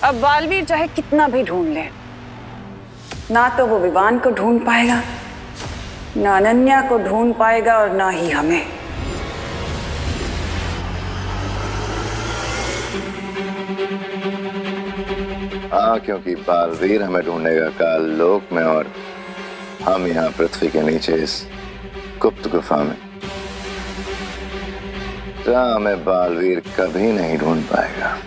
अब बालवीर चाहे कितना भी ढूंढ ले, ना तो वो विवान को ढूंढ पाएगा, ना अनन्या को ढूंढ पाएगा और ना ही हमें। हाँ, क्योंकि बालवीर हमें ढूंढेगा काल लोक में और हम यहाँ पृथ्वी के नीचे इस गुप्त गुफा में, जहाँ हमें बालवीर कभी नहीं ढूंढ पाएगा।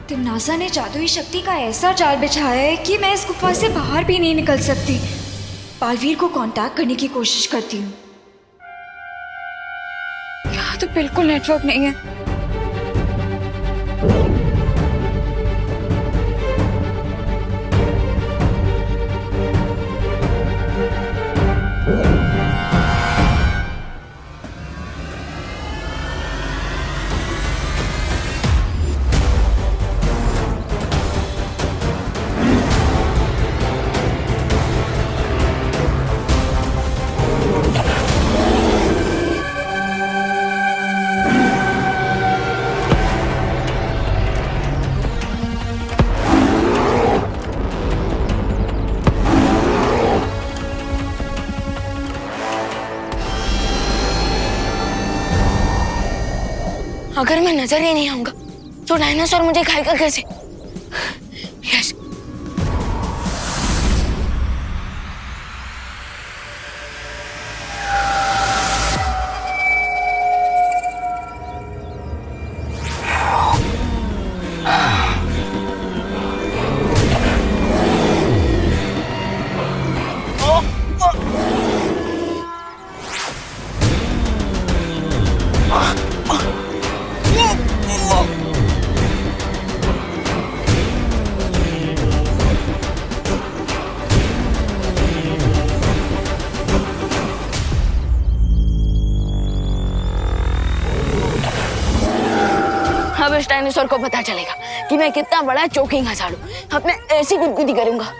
तिम्नासा ने जादुई शक्ति का ऐसा जाल बिछाया है कि मैं इस गुफा से बाहर भी नहीं निकल सकती। बालवीर को कांटेक्ट करने की कोशिश करती हूँ। यहाँ तो बिल्कुल नेटवर्क नहीं है। अगर मैं नजर ही नहीं आऊंगा तो डायनासोर मुझे खाएगा कैसे? यस, अब इस डायनासोर को पता चलेगा कि मैं कितना बड़ा चोकिंग हजारू। अब मैं ऐसी गुदगुदी करूंगा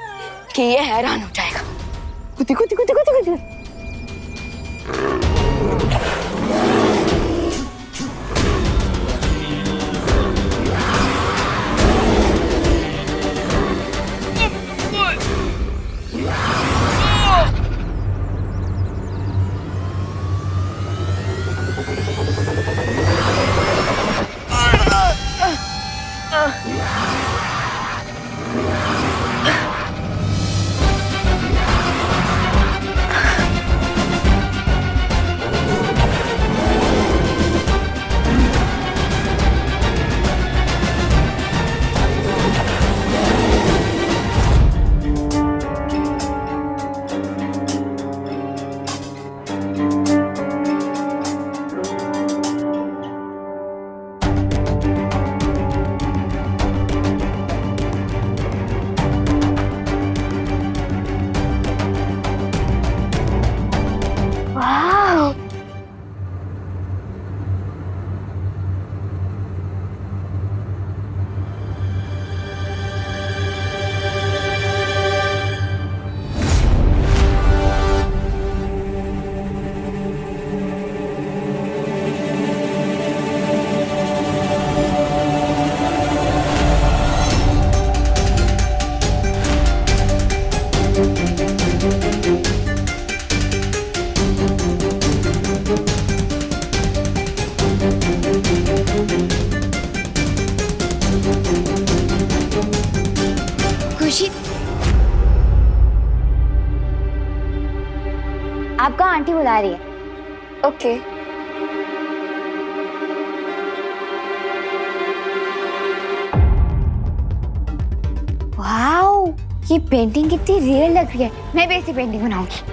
कि ये हैरान हो जाएगा। गुदी गुदी गुदी गुदी गुदी। खुशी, आपका आंटी बुला रही है। ओके। वाओ, ये पेंटिंग कितनी रियल लग रही है। मैं भी ऐसी पेंटिंग बनाऊंगी।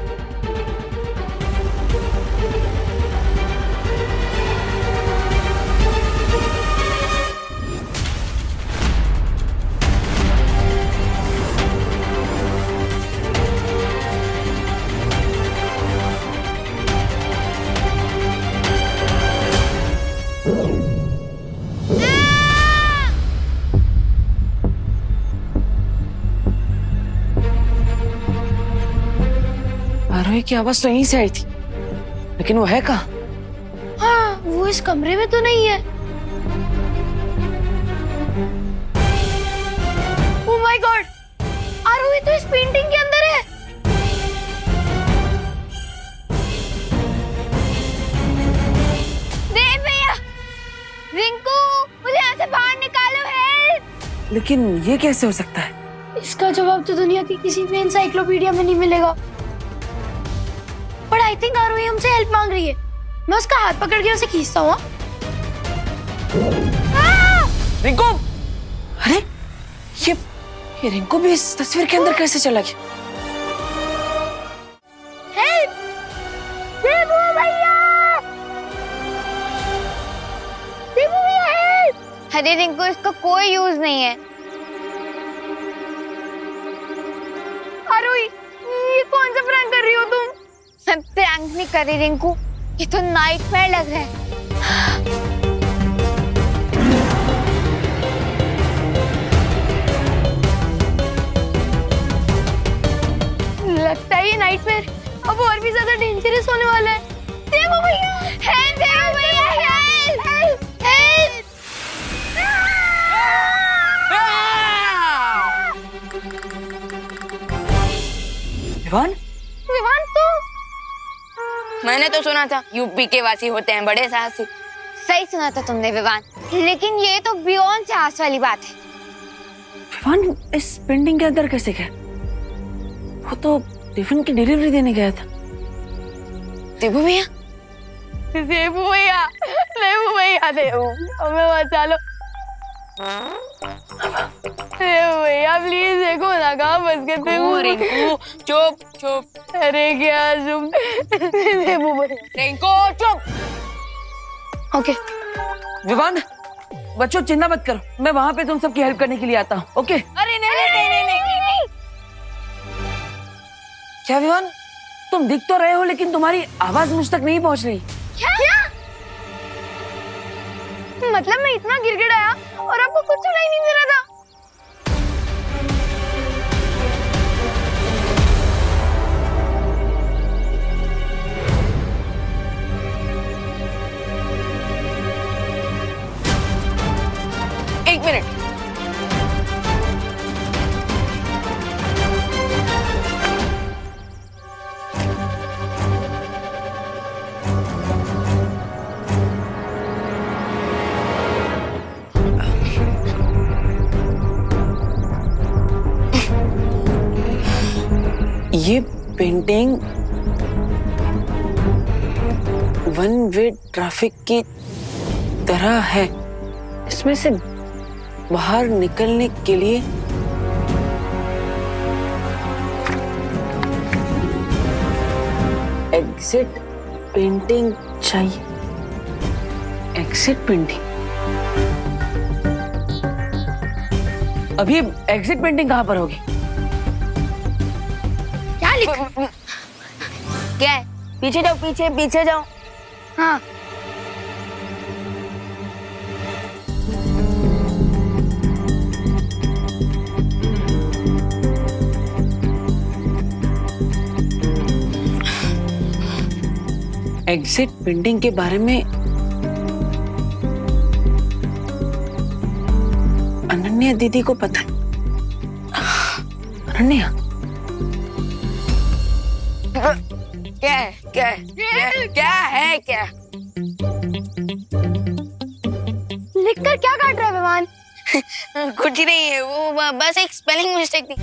की आवाज तो यहीं से आई थी, लेकिन वो है कहाँ? हाँ, वो इस कमरे में तो नहीं है। ओह माय गॉड, आरोही तो इस पेंटिंग के अंदर है। देव भैया, रिंकू, मुझे यहाँ से बाहर निकालो, हेल्प। लेकिन ये कैसे हो सकता है? इसका जवाब तो दुनिया की किसी भी एनसाइक्लोपीडिया में नहीं मिलेगा। पर आई थिंक आरोही हमसे हेल्प मांग रही है। मैं उसका हाथ पकड़ के उसे खींचता हूँ। रिंकू! अरे ये रिंकू भी इस तस्वीर के अंदर कैसे चला गया? हेल्प! देवू भैया! देवू भैया हेल्प! अरे रिंकू, इसका कोई यूज नहीं है। आरोही, ये कौन सा प्रैंक कर रही हो तुम? मैं प्रैंक नहीं कर रही रिंकू, ये तो नाइटमेयर लग रहा है। लगता है ये नाइटमेयर अब और भी ज्यादा डेंजरस होने वाला है। देवू भैया, हेल्प! देवू भैया, हेल्प! हेल्प! विवान? विवान, तू? मैंने तो सुना था यूपी के वासी होते हैं बड़े साहसी। सही सुना था तुमने विवान, लेकिन ये तो बियॉन्ड साहस वाली बात है। विवान इस पेंटिंग के अंदर कैसे गया? वो तो टिफिन की डिलीवरी देने गया था। देवू भैया, देवू भैया, देवू भैया, देवू हमें बचा लो। देवू भैया प्लीज, देखो ना कहाँ फंस गए। देवू रिंकू चुप चुप। अरे क्या तुम? देवू भैया, रिंकू चुप। ओके। विवान, बच्चों चिंता मत करो, मैं वहां पे तुम सबकी हेल्प करने के लिए आता हूँ। ओके? अरे नहीं। क्या विवान, तुम दिख तो रहे हो लेकिन तुम्हारी आवाज मुझ तक नहीं पहुंच रही। क्या? मतलब मैं इतना गिड़गिड़ाया और आपको कुछ सुनाई नहीं दे रहा था? एक मिनट। ये पेंटिंग वन वे ट्रैफिक की तरह है। इसमें से बाहर निकलने के लिए एग्जिट पेंटिंग चाहिए। Exit painting? अभी एग्जिट पेंटिंग कहां पर होगी? क्या लिखा? क्या है? पीछे जाओ, पीछे जाओ। हाँ। एग्जिट पेंटिंग के बारे में अनन्या दीदी को पता है। अनन्या, क्या है? लिखकर क्या काट रहा है विवान? कुछ नहीं है, वो बस एक स्पेलिंग मिस्टेक थी।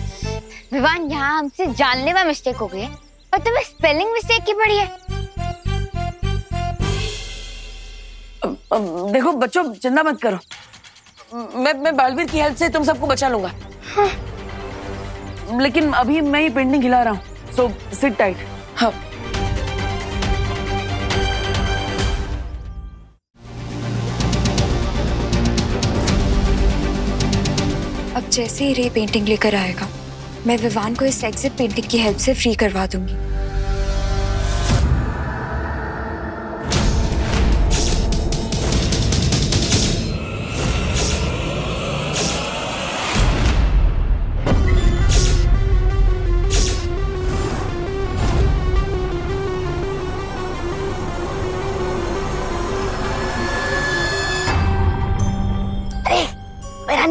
विवान, यहाँ हमसे जानलेवा मिस्टेक हो गई है और तुम्हें स्पेलिंग मिस्टेक की पड़ी है। देखो बच्चों, चिंता मत करो, मैं बालवीर की हेल्प से तुम सबको बचा लूंगा। हाँ। लेकिन अभी मैं ही पेंटिंग हिला रहा हूँ, सो सिट टाइट। हाँ। अब जैसे ही रे पेंटिंग लेकर आएगा, मैं विवान को इस एग्जिट पेंटिंग की हेल्प से फ्री करवा दूंगी।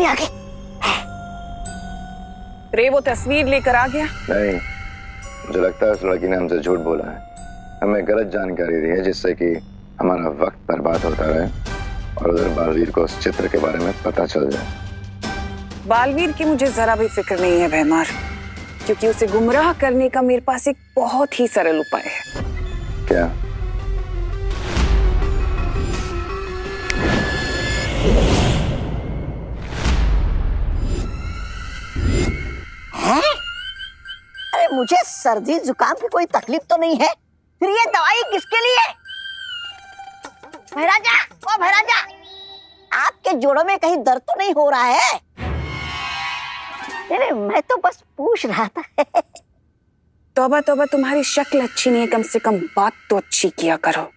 नहीं आ गई? रे वो तस्वीर लेकर आ गया। नहीं, मुझे लगता है उस लड़की ने हमसे झूठ बोला है, हमें गलत जानकारी दी है जिससे कि हमारा वक्त बर्बाद होता रहे और उधर बालवीर को उस चित्र के बारे में पता चल जाए। बालवीर की मुझे जरा भी फिक्र नहीं है भैमार, क्योंकि उसे गुमराह करने का मेरे पास एक बहुत ही सरल उपाय है। क्या? हैं? अरे मुझे सर्दी जुकाम की कोई तकलीफ तो नहीं है, फिर ये दवाई किसके लिए? भैराजा, ओ भैराजा, आपके जोड़ों में कहीं दर्द तो नहीं हो रहा है? नहीं, मैं तो बस पूछ रहा था। तौबा तौबा, तुम्हारी शक्ल अच्छी नहीं है, कम से कम बात तो अच्छी किया करो।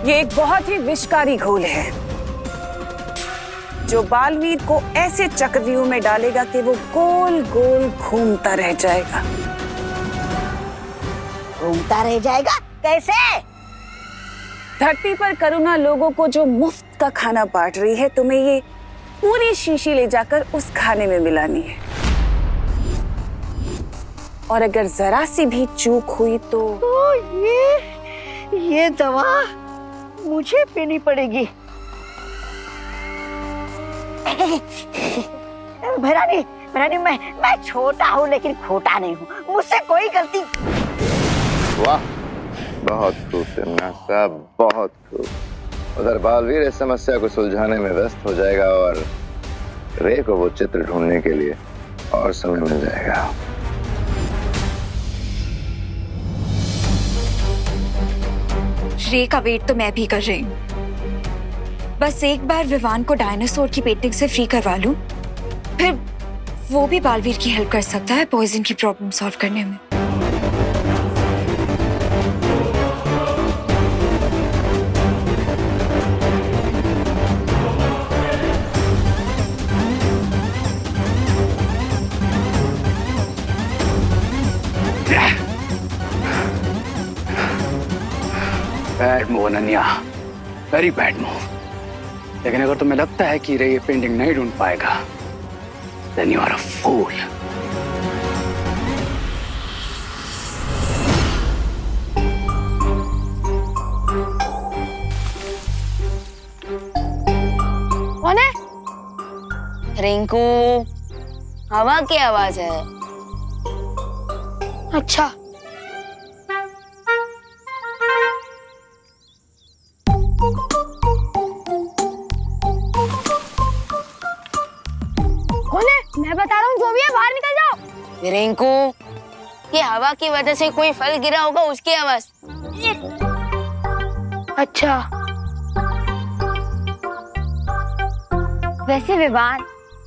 ये एक बहुत ही विषकारी घोल है जो बालवीर को ऐसे चक्रव्यूह में डालेगा कि वो गोल गोल घूमता रह जाएगा। घूमता रह जाएगा? कैसे? धरती पर करुणा लोगों को जो मुफ्त का खाना बांट रही है, तुम्हें ये पूरी शीशी ले जाकर उस खाने में मिलानी है, और अगर जरा सी भी चूक हुई तो ये दवा मुझे पीनी पड़ेगी। भैरानी, मैं छोटा हूँ लेकिन खोटा नहीं हूँ, मुझसे कोई गलती। वाह, बहुत खूब तिमना साहब, बहुत खूब। उधर बालवीर इस समस्या को सुलझाने में व्यस्त हो जाएगा और रे को वो चित्र ढूंढने के लिए और समय मिल जाएगा। रे का वेट तो मैं भी कर रही हूँ, बस एक बार विवान को डायनासोर की पेंटिंग से फ्री करवा लूं, फिर वो भी बालवीर की हेल्प कर सकता है पॉइजन की प्रॉब्लम सॉल्व करने में। Bad move Ananya, very bad move. लेकिन अगर तुम्हें लगता है कि रे ये पेंटिंग नहीं ढूंढ पाएगा, then you are a fool. कौन है? रिंकू, हवा की आवाज है। अच्छा, कौन है? मैं बता रहा हूँ, जो भी है बाहर निकल जाओ। रिंकू, ये हवा की वजह से कोई फल गिरा होगा, उसकी आवाज। अच्छा, वैसे विवान,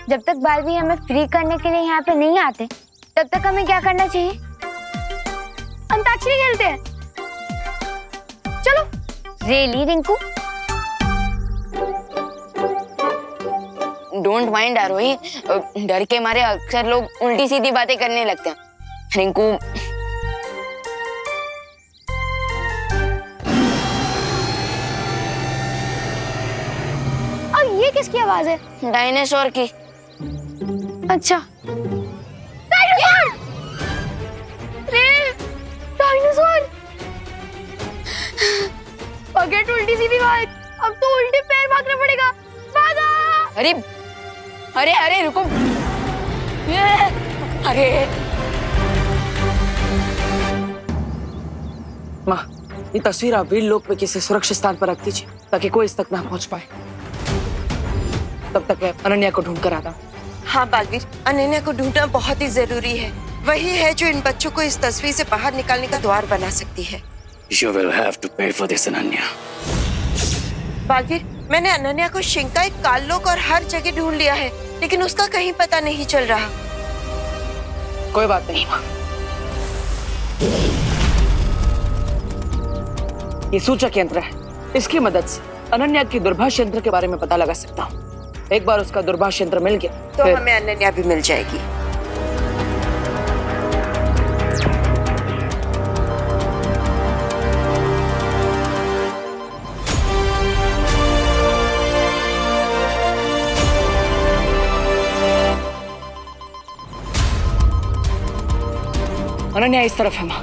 जब तक बालवीर हमें फ्री करने के लिए यहाँ पे नहीं आते, तब तक हमें क्या करना चाहिए? अंताक्षरी खेलते हैं, चलो। रेली रिंकू? डोंट माइंड आरोही, डर के मारे अक्सर लोग उल्टी सीधी बातें करने लगते हैं। रिंकू, अब ये किसकी आवाज है? डायनासोर की। अच्छा, डायनासोर! डायनासोर! फॉरगेट उल्टी सीधी बात, अब तो उल्टे पैर भागना पड़ेगा। भागो! अरे अरे अरे रुको, अरे माँ, ये तस्वीर आप वीर लोक में किसी सुरक्षित स्थान पर रख दीजिए ताकि कोई इस तक ना पहुंच पाए। तब तक मैं अनन्या को ढूंढ कर आता हूँ। हाँ बालवीर, अनन्या को ढूंढना बहुत ही जरूरी है। वही है जो इन बच्चों को इस तस्वीर से बाहर निकालने का द्वार बना सकती है। You will have to pay for this, Ananya. Baalveer, मैंने अनन्या को शिंकाई, काललोक और हर जगह ढूंढ लिया है, लेकिन उसका कहीं पता नहीं चल रहा। कोई बात नहीं माँ, ये सूचक यंत्र है, इसकी मदद से अनन्या की दूरभाष यंत्र के बारे में पता लगा सकता हूँ। एक बार उसका दूरभाष यंत्र मिल गया तो फिर... हमें अनन्या भी मिल जाएगी। अनन्या इस तरफ है माँ।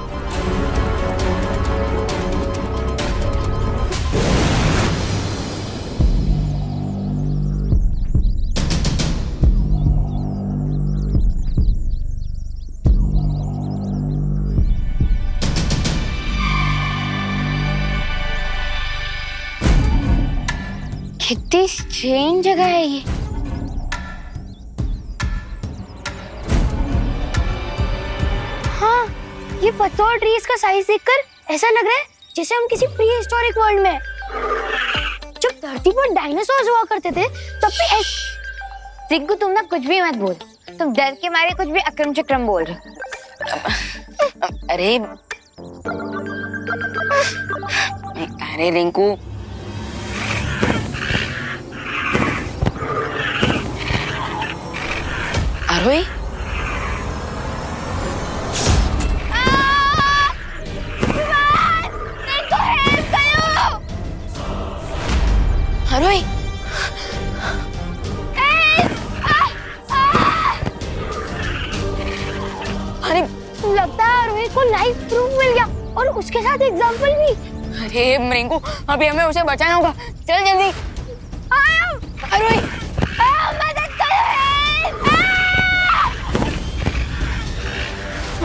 कितनी स्ट्रेंज जगह है ये। हाँ, ये पत्तों और ट्रीज का साइज देखकर ऐसा लग रहा है जैसे हम किसी प्री हिस्टोरिक वर्ल्ड में हैं। जब धरती पर डायनासोर्स हुआ करते थे तब भी रिंकू तुम ना कुछ भी मत बोल, तुम डर के मारे कुछ भी अक्रम चक्रम बोल रहे हो। अरे अरे रिंकू, आरोही आरोही अरे लगता है आरोही को लाइव प्रूफ मिल गया और उसके साथ एग्जाम्पल भी। अरे रिंकू, अभी हमें उसे बचाना होगा, चल जल्दी। आरोही मदद करो,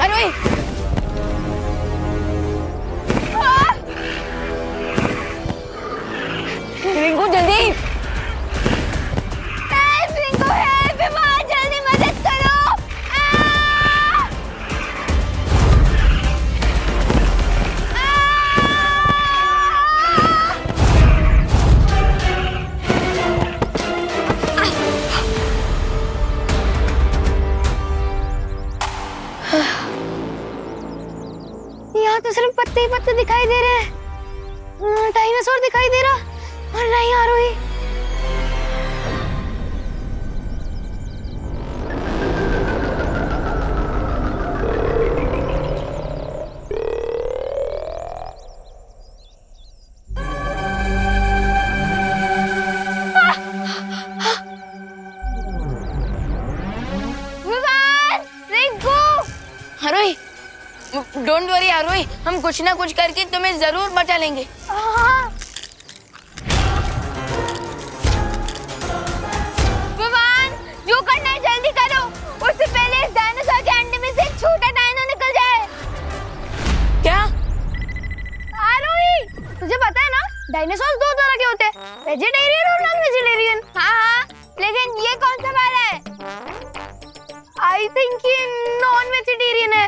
आरोही रिंकू जल्दी। रिंकू हेल्प, जल्दी मदद करो। यहाँ तो सिर्फ पत्ते ही पत्ते दिखाई दे रहे हैं, डायनासोर दिखाई दे रहा और नहीं आरोही। आरोही डोंट वरी आरोही, हम कुछ ना कुछ करके तुम्हें जरूर बचा लेंगे। विवान, जो करना है जल्दी करो, उससे पहले इस डायनासोर के अंडे में से एक छोटा डायनो निकल जाए। क्या आरोही, तुझे पता है ना डायनासोर दो तरह के होते हैं, वेजिटेरियन और नॉन वेजिटेरियन। हाँ, लेकिन ये कौन सा वाला है? आई थिंक ये नॉन वेजिटेरियन है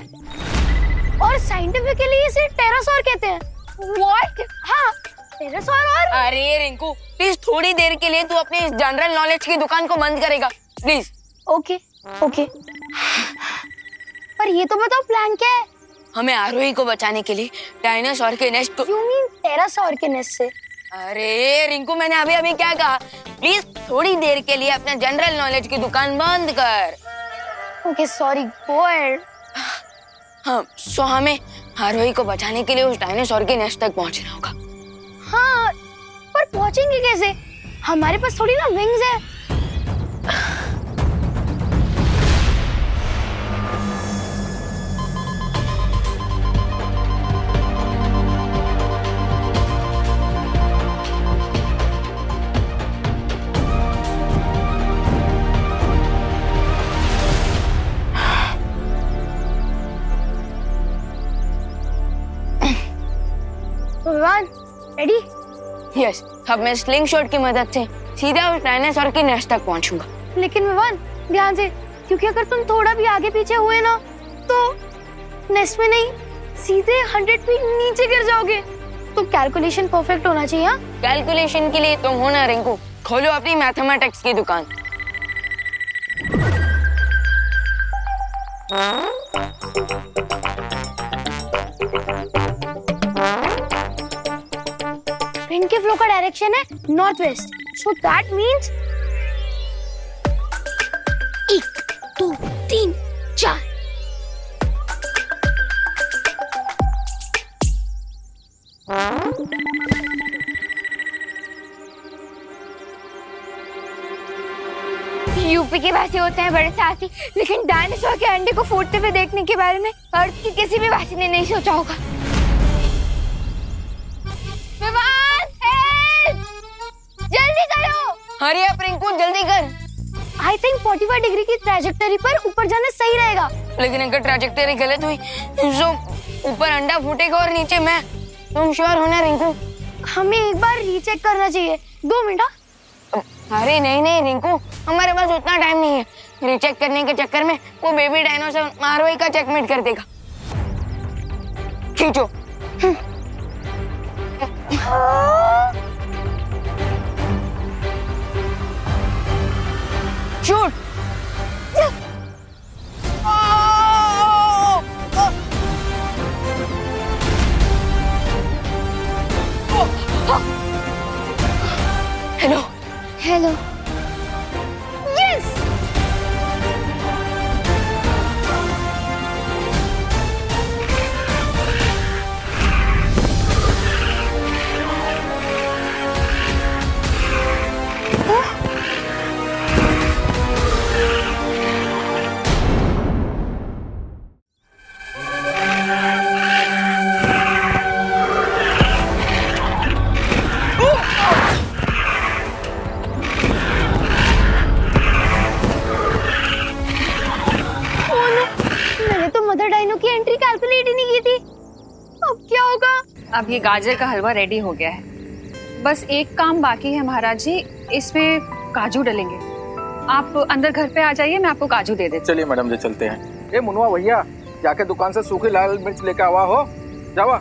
और साइंटिफिकली इसे टेरासोर कहते हैं। व्हाट? हाँ, टेरासोर। और अरे रिंकू प्लीज थोड़ी देर के लिए तू अपनी जनरल नॉलेज की दुकान को बंद करेगा प्लीज। ओके ओके, पर ये तो बताओ प्लान क्या है? हमें आरोही को बचाने के लिए डायनासोर के नेस्ट को। यू मीन टेरासोर के नेस्ट से? अरे रिंकू, मैंने अभी अभी क्या कहा? प्लीज थोड़ी देर के लिए अपने जनरल नॉलेज की दुकान बंद कर। Okay sorry, go ahead. हाँ, सो हमें आरोही को बचाने के लिए उस डायनासोर के नेस्ट तक पहुंचना होगा। हाँ, पर पहुंचेंगे कैसे? हमारे पास थोड़ी ना विंग्स है। रेडी? यस, अब मैं स्लिंग शॉट की मदद से सीधा उस डायनासोर के नेस्ट तक पहुंचूंगा। लेकिन विवान ध्यान से, क्योंकि अगर तुम थोड़ा भी आगे पीछे हुए ना तो नेस्ट में नहीं, सीधे 100 फीट नीचे गिर जाओगे। तो कैलकुलेशन परफेक्ट होना चाहिए। हाँ, कैलकुलेशन के लिए तुम हो ना रिंकू, खोलो अपनी मैथमेटिक्स की दुकान। विंड के फ्लो का डायरेक्शन है north west, so that means 1 2 3 4। UP के वासी होते हैं बड़े साहसी, लेकिन डायनासोर के अंडे को फूटते हुए देखने के बारे में अर्थ की किसी भी वासी ने नहीं सोचा होगा। विवान, जल्दी करो। हरी अप रिंकू, जल्दी कर। आई थिंक 45 डिग्री की ट्रैजेक्टरी पर ऊपर जाना सही रहेगा। लेकिन अगर ट्रैजेक्टरी गलत हुई तो ऊपर अंडा फूटेगा और नीचे मैं। तुम श्योर हो ना रिंकू? हमें एक बार रीचेक करना चाहिए। 2 मिनट। अरे नहीं रिंकू, हमारे पास उतना टाइम नहीं है। रीचेक करने के चक्कर में वो बेबी डायनासोर मारोई का चेकमेट कर देगा। खींचो। Shoot. Hello hello. Yes. Mother dino की एंट्री कैलकुलेट ही नहीं की थी। अब क्या होगा? अब ये गाजर का हलवा रेडी हो गया है। बस एक काम बाकी है महाराज जी, इसमें काजू डलेंगे। आप अंदर घर पे आ जाइए, मैं आपको काजू दे देती हूँ। चलिए मैडम जी, चलते हैं। ए मुनवा भैया, जाके दुकान से सूखी लाल मिर्च लेके आवा हो। जावा।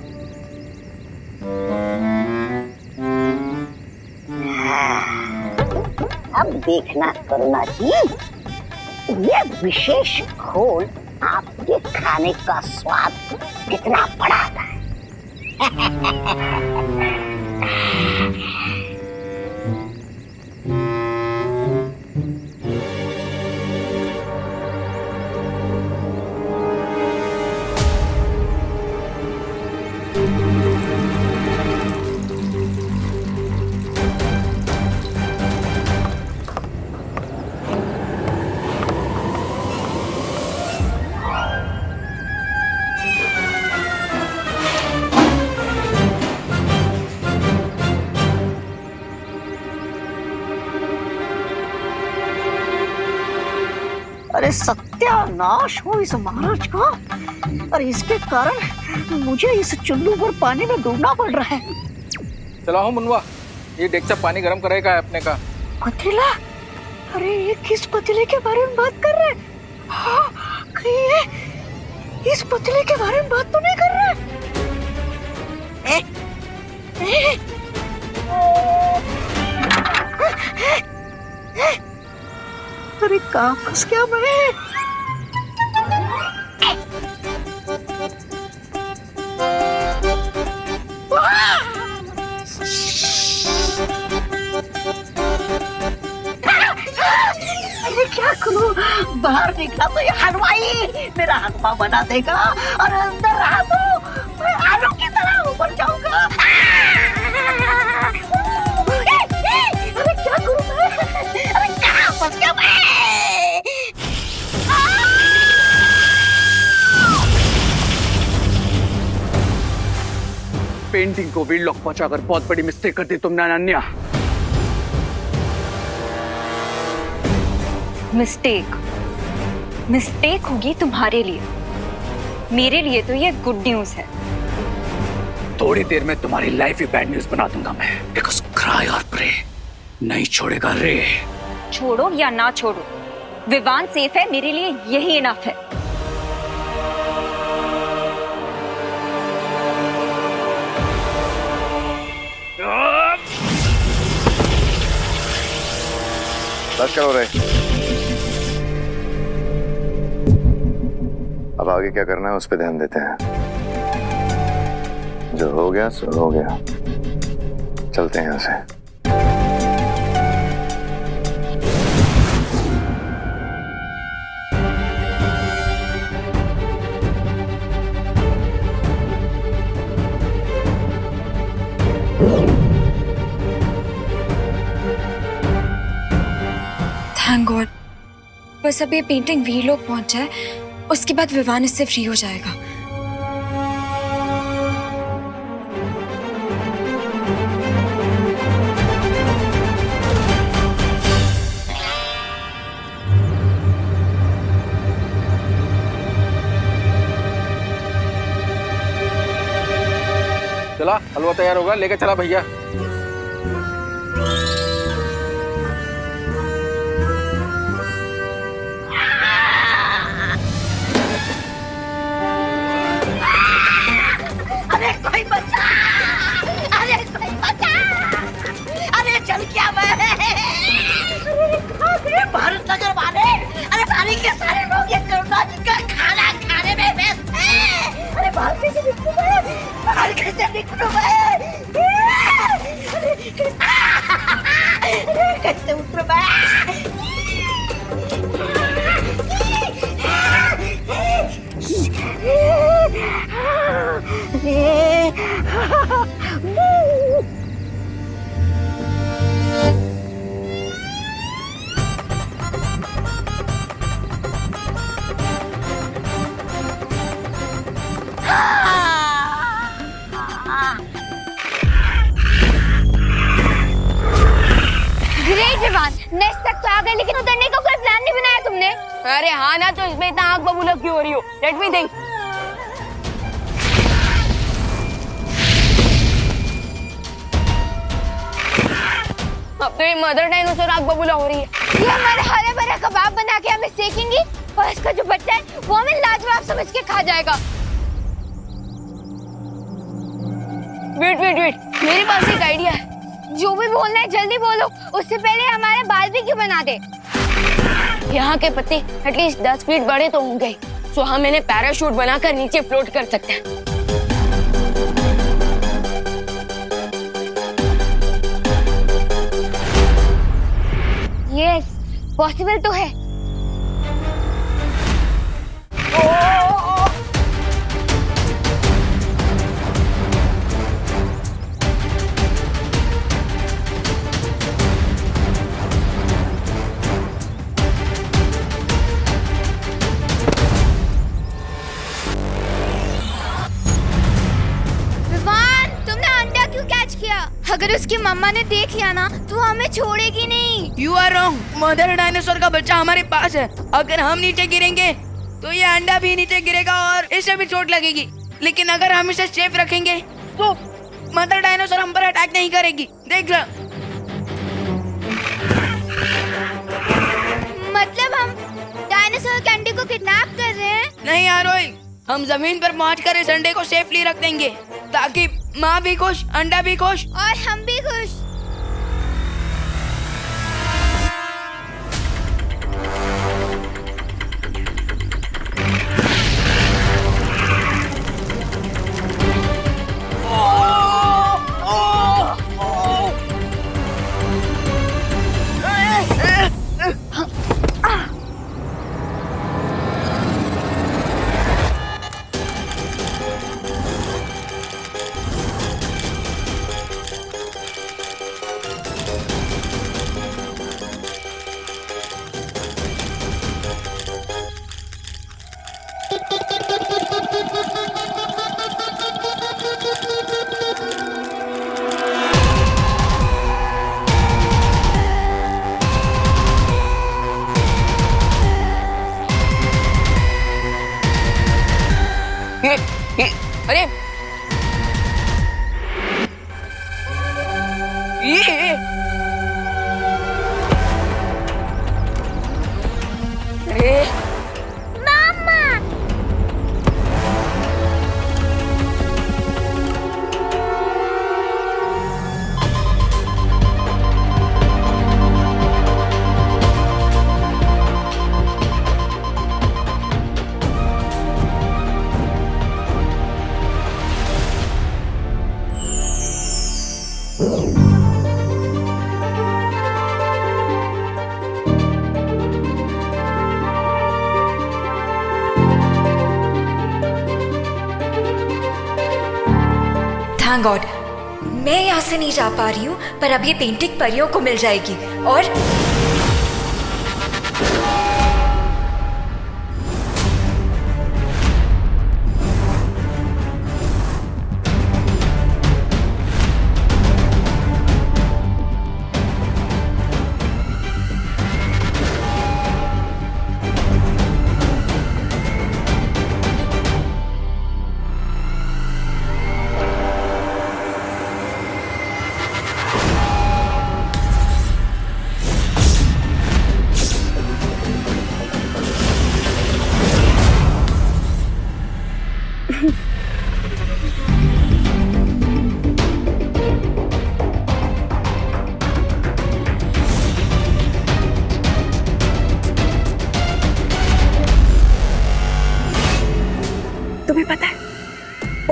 अब देखना करुणा जी, ये विशेष घोल आपके खाने का स्वाद कितना बढ़ाता है। अरे सत्यानाश हो इस महाराज का, और इसके कारण मुझे इस चुल्लू पर पानी में डूबना पड़ रहा है। चला हो मुनवा, ये डेक्चा पानी गर्म करेगा है अपने का। पतीला? अरे ये किस पतीले के बारे में बात कर रहे हैं? हाँ, कहीं ये इस पतीले के बारे में बात तो नहीं कर रहे? अरे कहाँ फंस गया मैं? अरे क्या करूं? बाहर निकला तो ये हलवाई मेरा हलवा बना देगा, और अंदर रहा तो मैं आलू की तरह ऊपर जाऊंगा। अरे क्या करूं मैं? अरे कहाँ फंस गया मैं? पेंटिंग को वीडलॉक पहुंचाकर बहुत बड़ी मिस्टेक कर दी तुमने अनन्या। मिस्टेक होगी तुम्हारे लिए, मेरे लिए तो ये गुड न्यूज है। थोड़ी देर में तुम्हारी लाइफ ही बैड न्यूज बना दूंगा मैं। बिकॉज़ क्राई और प्रे नहीं छोड़ेगा रे। छोड़ो या ना छोड़ो, विवान सेफ है, मेरे लिए यही इनफ है। बस करो रे। अब आगे क्या करना है उस पर ध्यान देते हैं। जो हो गया सो हो गया, चलते हैं यहाँ से। थैंक गॉड बस अब ये पेंटिंग वीर लोग पहुंच जाए, उसके बाद विवान इससे फ्री हो जाएगा। चला, हलवा तैयार होगा, लेके चला भैया। अरे कोई बचा, अरे कोई बचा, अरे चल क्या मैं, अरे भारत नगर वाले, अरे सारे के सारे लोग ये करुणा जी का खाना खाने में व्यस्त हैं। अरे बाहर कैसे निकलूं मैं, बाहर कैसे निकलूं मैं, अरे कैसे उतरूं मैं। ग्रेट विवान, नेक्स्ट तक तो आ गए, लेकिन उतरने का कोई प्लान नहीं बनाया तुमने। अरे हाँ ना, तो इसमें इतना आग बबूला क्यों हो रही हो? Let me think. अब तो ये मदर डायनासोर आग बबूला हो रही है। ये हमारे हरे भरे कबाब बना के हमें सेकेंगी और इसका जो बच्चा है वो हमें लाजवाब समझ के खा जाएगा। वेट वेट वेट, मेरे पास एक आइडिया है। जो भी बोलना है जल्दी बोलो, उससे पहले हमारे बाल भी क्यों बना दे। यहाँ के पत्ते एटलीस्ट 10 फीट बड़े तो होंगे, सो हम इन्हें पैराशूट बनाकर नीचे फ्लोट कर सकते हैं। यस, पॉसिबल तो है। अगर उसकी मम्मा ने देख लिया ना तो हमें छोड़ेगी नहीं। You are wrong, mother dinosaur का बच्चा हमारे पास है। अगर हम नीचे गिरेंगे तो ये अंडा भी नीचे गिरेगा और इसे भी चोट लगेगी। लेकिन अगर हम इसे सेफ रखेंगे तो मदर डायनासोर हम पर अटैक नहीं करेगी। देख लो। मतलब हम डायनासोर कैंडी को किडनैप कर रहे हैं? नहीं आरोही, हम जमीन पर पहुंचकर इस अंडे को सेफली रख देंगे ताकि माँ भी खुश, अंडा भी खुश और हम भी खुश। अरे ये अरे मामा, थैंक गॉड, मैं यहाँ से नहीं जा पा रही हूँ, पर अब ये पेंटिंग परियों को मिल जाएगी। और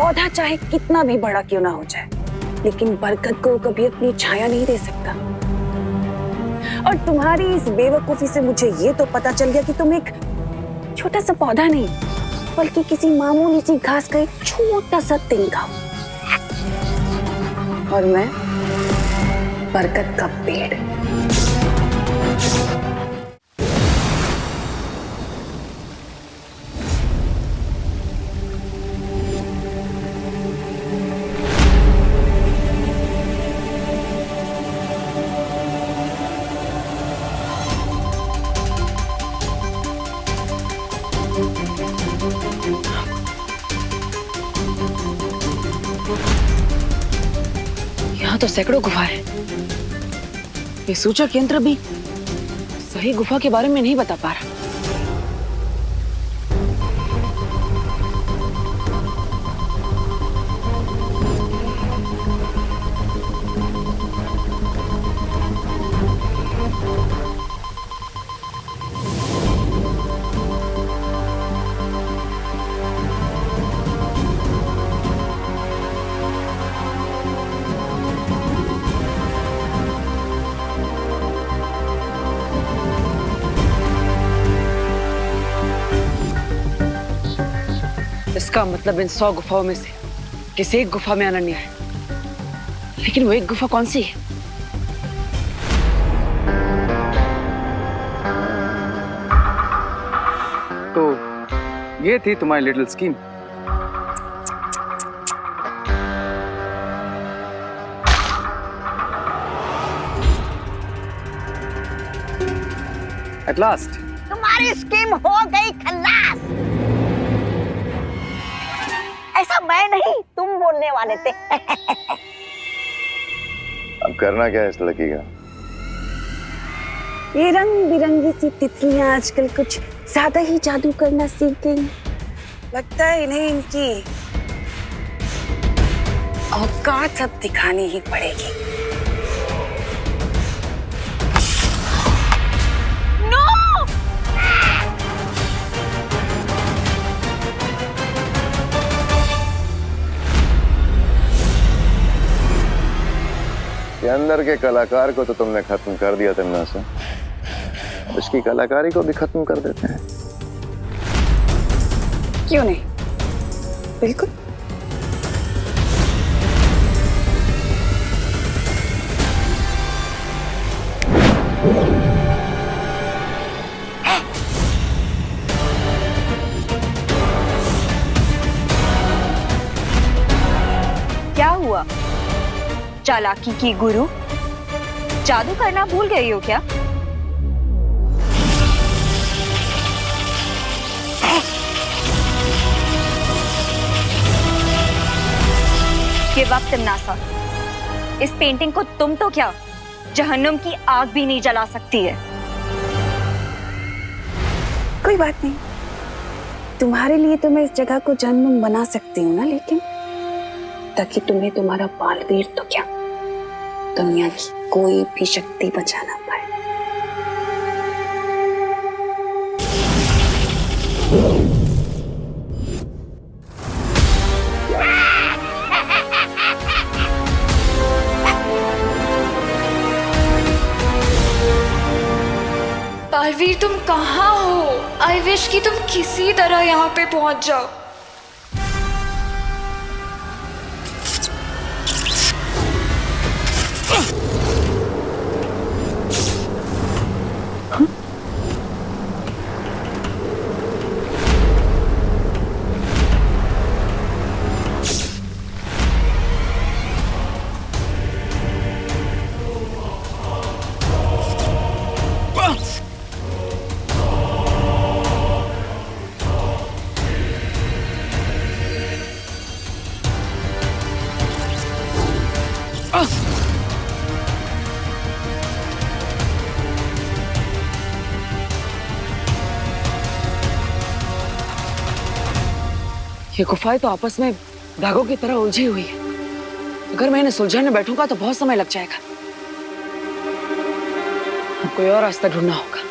पौधा चाहे कितना भी बड़ा क्यों ना हो जाए, लेकिन बरगद को कभी अपनी छाया नहीं दे सकता। और तुम्हारी इस बेवकूफी से मुझे ये तो पता चल गया कि तुम एक छोटा सा पौधा नहीं, बल्कि किसी मामूली सी घास का एक छोटा सा तिनका हो। और मैं बरगद का पेड़। यहाँ तो सैकड़ों गुफा है। ये सूचक यंत्र भी सही गुफा के बारे में नहीं बता पा रहा। इसका मतलब इन 100 गुफाओं में से किसी एक गुफा में अनन्या है, लेकिन वो एक गुफा कौन सी है? तो ये थी तुम्हारी लिटिल स्कीम। एट लास्ट तुम्हारी स्कीम हो गई खल्लास। ऐसा मैं नहीं, तुम बोलने वाले थे। अब करना क्या है इस लड़की का? ये रंग बिरंगी सी तितलियां आजकल कुछ ज्यादा ही जादू करना सीख गई। लगता है इन्हें इनकी औकात अब दिखानी ही पड़ेगी। के अंदर के कलाकार को तो तुमने खत्म कर दिया तमन्ना, उसकी कलाकारी को भी खत्म कर देते हैं। क्यों नहीं, बिल्कुल। क्या हुआ चालाकी की गुरु? जादू करना भूल गई हो क्या? ये वक्त नासा, इस पेंटिंग को तुम तो क्या जहन्नुम की आग भी नहीं जला सकती है। कोई बात नहीं, तुम्हारे लिए तो मैं इस जगह को जहन्नुम बना सकती हूँ ना, लेकिन ताकि तुम्हें तुम्हारा बालवीर तो क्या दुनिया की कोई भी शक्ति बचा ना पाए। बालवीर तुम कहाँ हो? आई विश कि तुम किसी तरह यहाँ पे पहुंच जाओ। ये गुफाएं तो आपस में धागों की तरह उलझी हुई है। अगर मैं इन्हें सुलझाने बैठूंगा तो बहुत समय लग जाएगा। अब कोई और रास्ता ढूंढना होगा।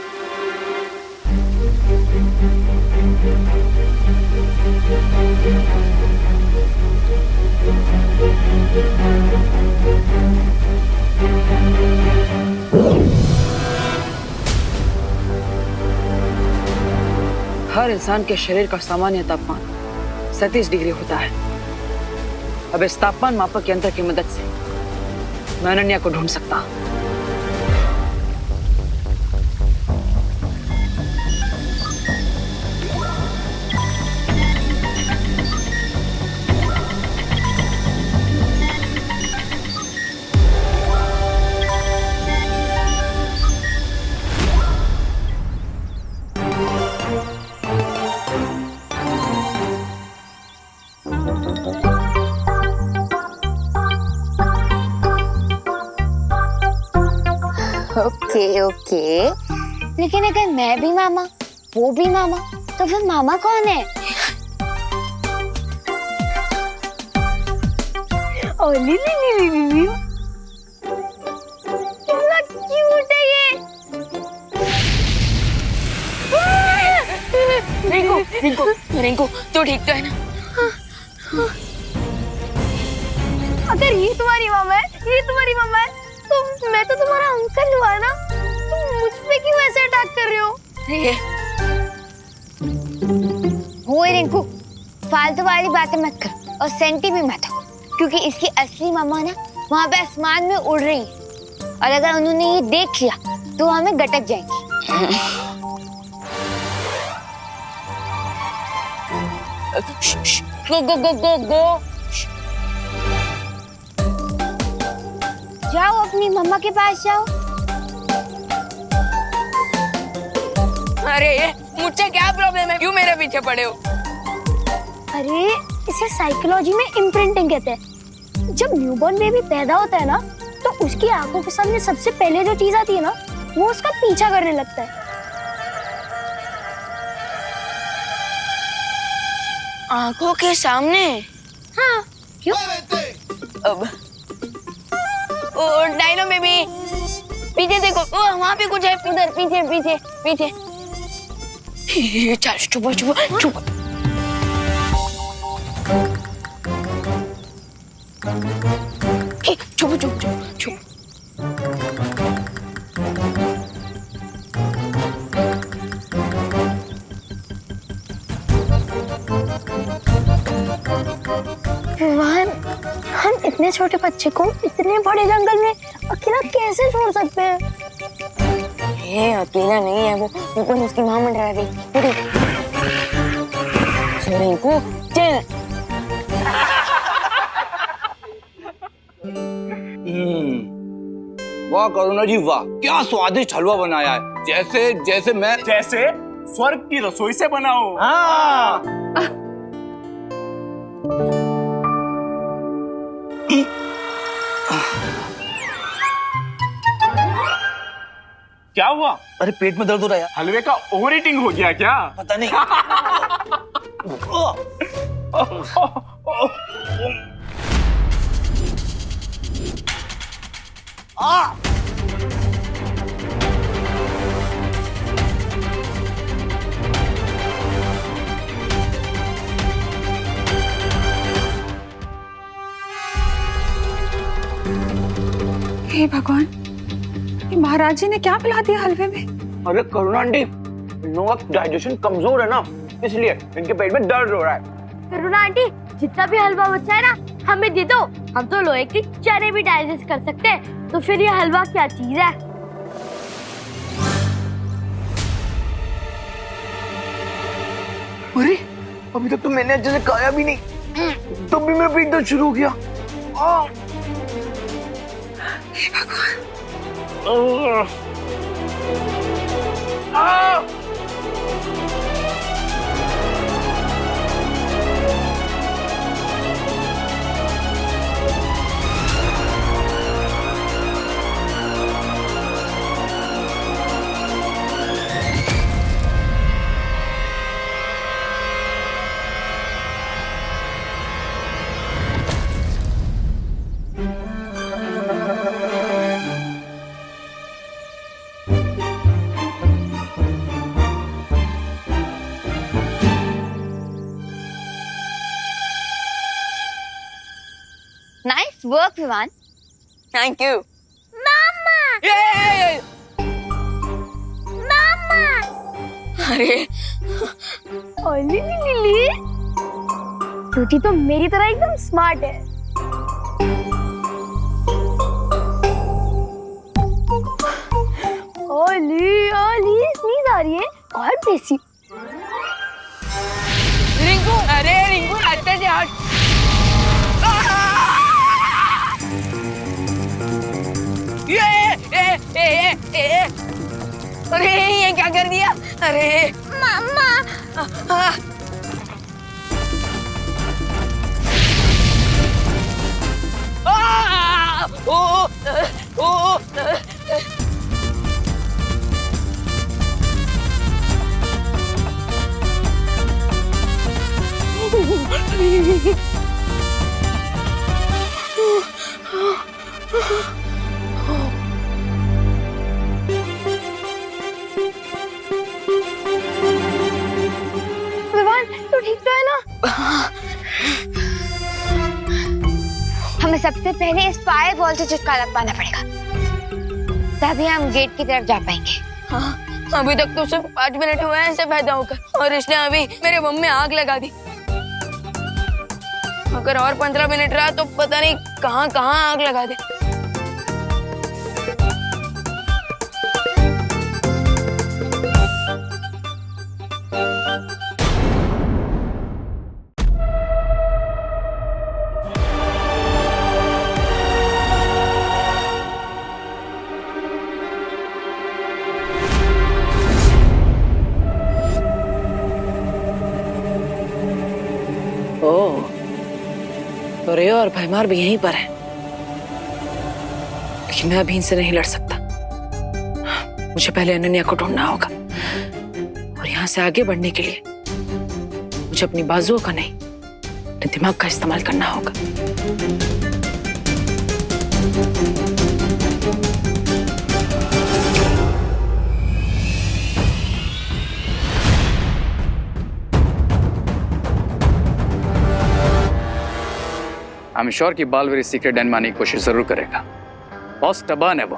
हर इंसान के शरीर का सामान्य तापमान 37 डिग्री होता है। अब इस तापमान मापक यंत्र की मदद से मैं अनन्या को ढूंढ सकता हूं। ओके ओके, लेकिन अगर मैं भी मामा वो भी मामा तो फिर मामा कौन है? ओ ली ली ली ली ली ली, कितना क्यूट है ये। रिंकू रिंकू रिंकू तो ठीक तो है ना? अगर ये तुम्हारी मामा है, ये तुम्हारी मामा है, तो मैं तो तुम्हारा अंकल हुआ ना। तुम मुझ पे क्यों ऐसे अटैक कर रहे हो? रिंकू, फालतू वाली बातें मत कर और सेंटी भी मत हो, क्योंकि इसकी असली मामा ना वहाँ पे आसमान में उड़ रही है और अगर उन्होंने ये देख लिया तो हमें गटक जाएगी। गो गो गो गो गो, जाओ अपनी मम्मा के पास जाओ। अरे मुझसे क्या प्रॉब्लम है, क्यों मेरे पीछे पड़े हो? अरे इसे साइकोलॉजी में इम्प्रिंटिंग कहते हैं। जब न्यूबॉर्न बेबी पैदा होता है ना तो उसकी आंखों के सामने सबसे पहले जो चीज आती है ना वो उसका पीछा करने लगता है। आंखों के सामने? हाँ, क्यों? अब ओ डायनो बेबी, पीछे देखो, ओ वहाँ पे कुछ है, उधर पीछे पीछे पीछे। चल चुप चुप चुप। चुप चुप चुप चुप। विवान, हम इतने छोटे बच्चे को इतने बड़े जंगल में अकेला कैसे छोड़ सकते हैं? ये अकेला नहीं है, वो ऊपर उसकी माँ मंडरा रही। रिंकू चल। वाह करुणा जी वाह, क्या स्वादिष्ट हलवा बनाया है, जैसे मैं स्वर्ग की रसोई से बनाओ। हाँ। क्या हुआ? अरे पेट में दर्द हो रहा है। हलवे का ओवर ईटिंग हो गया क्या? पता नहीं। हे भगवान, ये महाराज जी ने क्या पिला दिया हलवे में? अरे करुणा आंटी, इन लोगों का डाइजेशन कमजोर है ना, इसलिए इनके पेट में दर्द हो रहा है। करुणा आंटी, जितना भी हलवा बचा है ना हमें दे दो, हम तो लोहे की चने भी डाइजेस्ट कर सकते हैं, तो फिर ये हलवा क्या चीज है? अरे अभी तक तो मैंने अच्छे से खाया भी नहीं, तब भी मेरा पेट दर्द शुरू हो गया। हे भगवान, nice work Vivaan. Thank you. अरे ओली लिली, टूटी तो मेरी तरह एकदम स्मार्ट है। ओली ओली स्नीज आ रही है। God bless you. रिंकू, अरे रिंकू रास्ते से हट। अरे ये क्या कर दिया? अरे मम्मा। विवान, तू ठीक तो है ना? हमें सबसे पहले इस फायर बॉल से छुटकारा पाना पड़ेगा, तभी हम गेट की तरफ जा पाएंगे। हाँ, अभी तक तो सिर्फ 5 मिनट हुए हैं इसे पैदा होकर, और इसने अभी मेरे बम में आग लगा दी। अगर और 15 मिनट रहा तो पता नहीं कहाँ कहाँ आग लगा दे। ओह, तो रेयो और भैमार भी यहीं पर है, लेकिन मैं अभी इनसे नहीं लड़ सकता। मुझे पहले अनन्या को ढूंढना होगा, और यहाँ से आगे बढ़ने के लिए मुझे अपनी बाजुओं का नहीं, अपने दिमाग का इस्तेमाल करना होगा। आई एम श्योर कि बालवीर इस सीक्रेट डैन मारने की कोशिश जरूर करेगा। बॉस टबान है वो।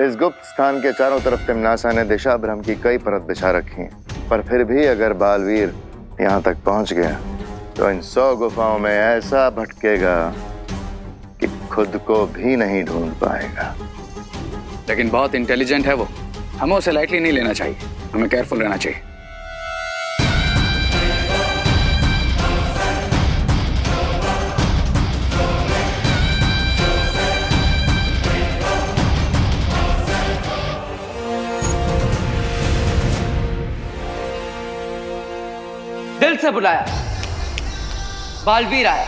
इस गुप्त स्थान के चारों तरफ तिमनासा ने दिशा भ्रम की कई परत बिछा रखी हैं, पर फिर भी अगर बालवीर यहाँ तक पहुंच गया तो इन 100 गुफाओं में ऐसा भटकेगा कि खुद को भी नहीं ढूंढ पाएगा। लेकिन बहुत इंटेलिजेंट है वो, हमें उसे लाइटली नहीं लेना चाहिए, हमें केयरफुल रहना चाहिए। दिल से बुलाया, बालवीर आया।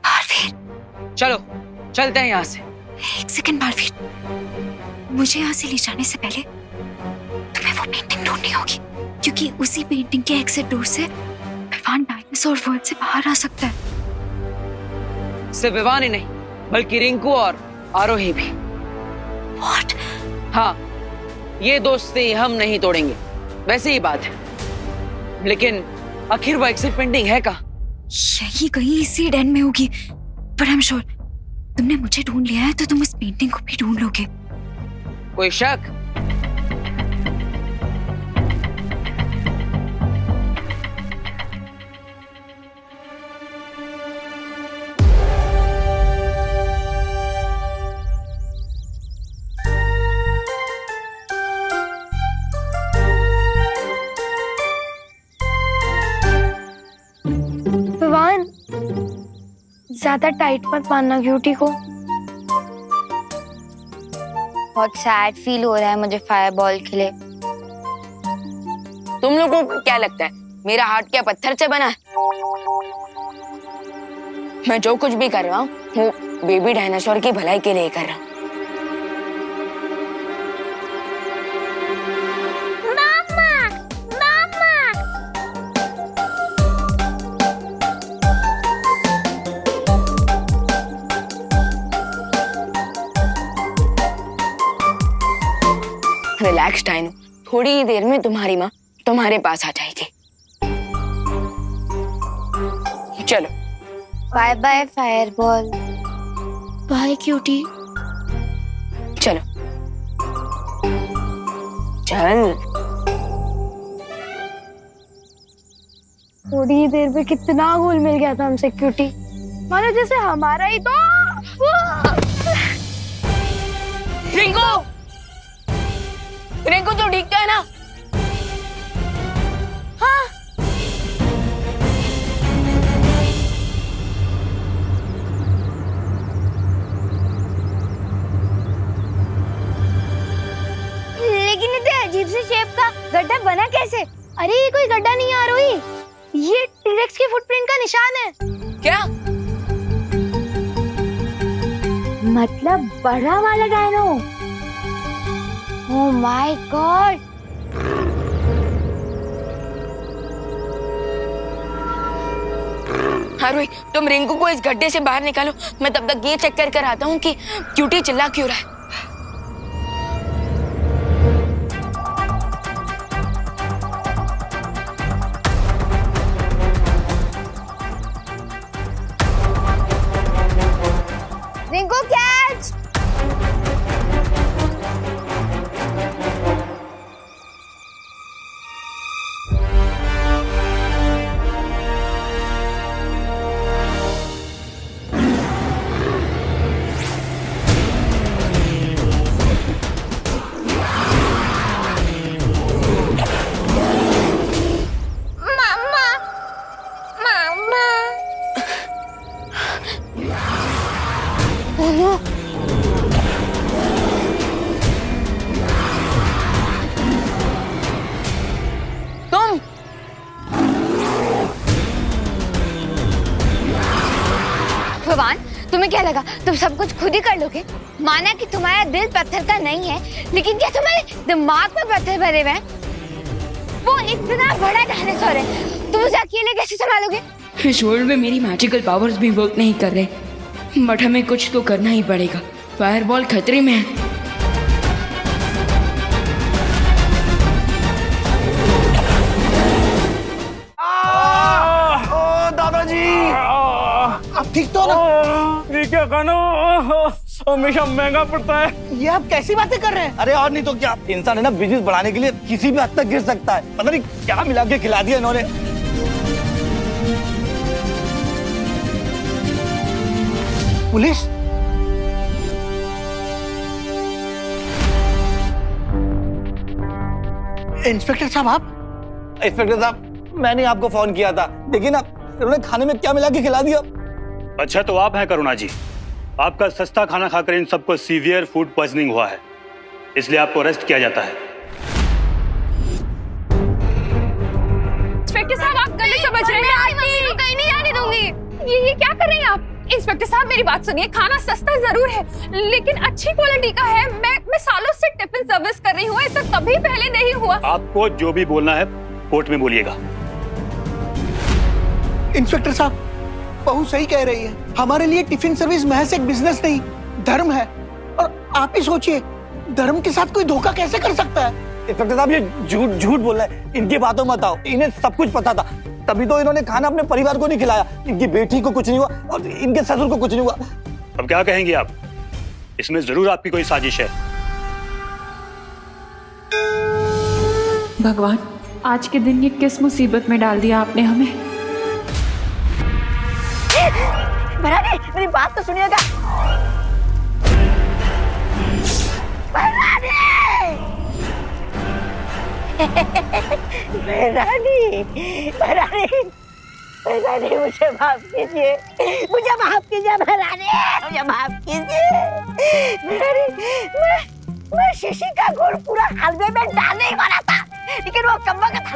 बालवीर, चलो चलते हैं यहाँ से। एक सेकंड बालवीर, मुझे यहाँ से ले जाने से पहले तुम्हें वो पेंटिंग ढूंढनी होगी, क्योंकि उसी पेंटिंग के एग्जिट डोर से विवान डायनासोर वर्ल्ड से बाहर आ सकता है। सिर्फ विवान ही नहीं, बल्कि रिंकू और आरोही भी। What? हाँ, ये दोस्ती हम नहीं तोड़ेंगे, वैसे ही बात है। लेकिन आखिर वो एग्जिट पेंटिंग है कहाँ? यही कहीं इसी डैन में होगी, पर आई एम श्योर तुमने मुझे ढूंढ लिया है तो तुम उस पेंटिंग को भी ढूंढ लोगे। कोई शक? विवान, ज्यादा टाइट मत बांधना क्यूटी को। बहुत सैड फील हो रहा है मुझे फायर बॉल के लिए। तुम लोगों को क्या लगता है मेरा हार्ट क्या पत्थर से बना है? मैं जो कुछ भी कर रहा हूँ वो बेबी डायनासोर की भलाई के लिए कर रहा हूँ। रिलैक्स डायनो, थोड़ी ही देर में तुम्हारी माँ तुम्हारे पास आ जाएगी। चलो। Bye bye fireball. Bye cutie. चलो चल। थोड़ी ही देर में कितना घुल मिल गया था हमसे क्यूटी, मानो जैसे हमारा ही तो। रिंकू, रिंकू तो ठीक है ना? हाँ। लेकिन इतने अजीब से शेप का गड्ढा बना कैसे? अरे ये कोई गड्ढा नहीं है आरोही, ये टीरेक्स के फुटप्रिंट का निशान है। क्या मतलब बड़ा वाला dino? Oh my God. Aarohi, तुम रिंकू को इस गड्ढे से बाहर निकालो, मैं तब तक ये चेक कर आता हूँ कि क्यूटी चिल्ला क्यों रहा है। रिंकू कैच। भगवान, तुम्हें क्या लगा तुम सब कुछ खुद ही कर लोगे? माना कि तुम्हारा दिल पत्थर का नहीं है, लेकिन क्या तुम्हारे दिमाग में पत्थर भरे हुए हैं? वो इतना बड़ा डायनासोर है, तुम उसे अकेले कैसे संभालोगे? इस वर्ल्ड में मेरी मैजिकल पावर्स भी वर्क नहीं कर रहे, बट हमें कुछ तो करना ही पड़ेगा। फायरबॉल खतरे में है। आप ठीक तो ना? ठीक है खानो, हमेशा महंगा पड़ता है। ये आप कैसी बातें कर रहे हैं? अरे और नहीं तो क्या, इंसान है ना, बिजनेस बढ़ाने के लिए किसी भी हद तक गिर सकता है। पता नहीं क्या मिला के खिला दिया इन्होंने। पुलिस? इंस्पेक्टर साहब आप? इंस्पेक्टर साहब, मैंने आपको फोन किया था, देखिए ना इन्होंने खाने में क्या मिला के खिला दिया। अच्छा तो आप हैं करुणा जी, आपका सस्ता खाना खाकर इन सबको सीवियर फूड पॉइजनिंग हुआ है, इसलिए आपको अरेस्ट किया जाता है। इंस्पेक्टर साहब, आप गलत समझ रहे हैं। मम्मी को कहीं नहीं जाने दूंगी। ये क्या कर रहे हैं आप? इंस्पेक्टर साहब मेरी बात सुनिए, खाना सस्ता जरूर है लेकिन अच्छी क्वालिटी का है। मैं सालों से टिफिन सर्विस कर रही हूँ, ऐसा कभी पहले नहीं हुआ। आपको जो भी बोलना है कोर्ट में बोलिएगा। इंस्पेक्टर साहब, बहू सही कह रही है, हमारे लिए टिफिन सर्विस महज एक बिजनेस नहीं, धर्म है। और आप ही सोचिए, धर्म के साथ कोई धोखा कैसे कर सकता है? इंस्पेक्टर साहब ये झूठ बोल रहे हैं, इनकी बातों मत आओ, इन्हें सब कुछ पता था, तभी तो इन्होंने खाना अपने परिवार को नहीं खिलाया। इनकी बेटी को कुछ नहीं हुआ और इनके ससुर को कुछ नहीं हुआ। अब क्या कहेंगे आप? इसमें जरूर आपकी कोई साजिश है। भगवान, आज के दिन ये किस मुसीबत में डाल दिया आपने हमें? भरानी, मेरी बात तो सुनिएगा। भरानी, भरानी, भरानी, भरानी, मुझे माफ कीजिए, मुझे माफ कीजिए भरानी, मुझे माफ कीजिए भरानी। मैं शीशी का गुड़ पूरा हलवे में डालने ही वाला था, लेकिन वो कम्बख्त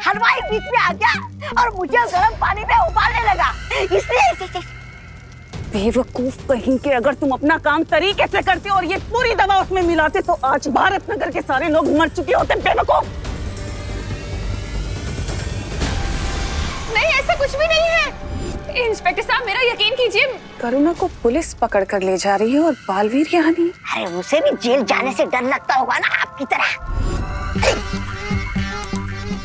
हलवाई बीच में आ गया और मुझे गर्म पानी में उबालने लगा, इसलिए। बेवकूफ कहीं के, अगर तुम अपना काम तरीके से करते और ये पूरी दवा उसमें मिलाते तो आज भारत नगर के सारे लोग मर चुके होते। बेवकूफ। नहीं, ऐसा कुछ भी नहीं है। इंस्पेक्टर साहब मेरा यकीन कीजिए। करुणा को पुलिस पकड़ कर ले जा रही है और बालवीर यहाँ नहीं। अरे उसे भी जेल जाने से डर लगता होगा ना आपकी तरह।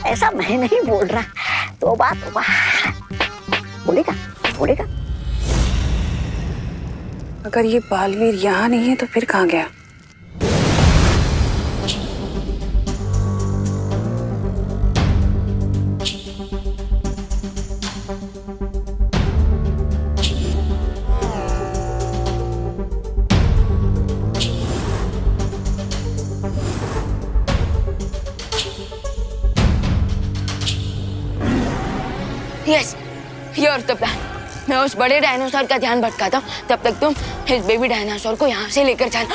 ऐसा मैं नहीं बोल रहा, तौबा तौबा। बोलेगा बोलेगा। अगर ये बालवीर यहाँ नहीं है तो फिर कहाँ गया? Yes, your the plan. मैं उस बड़े डायनासोर का ध्यान भटकाता हूँ, तब तक तुम इस बेबी डायनासोर को यहाँ से लेकर जाना।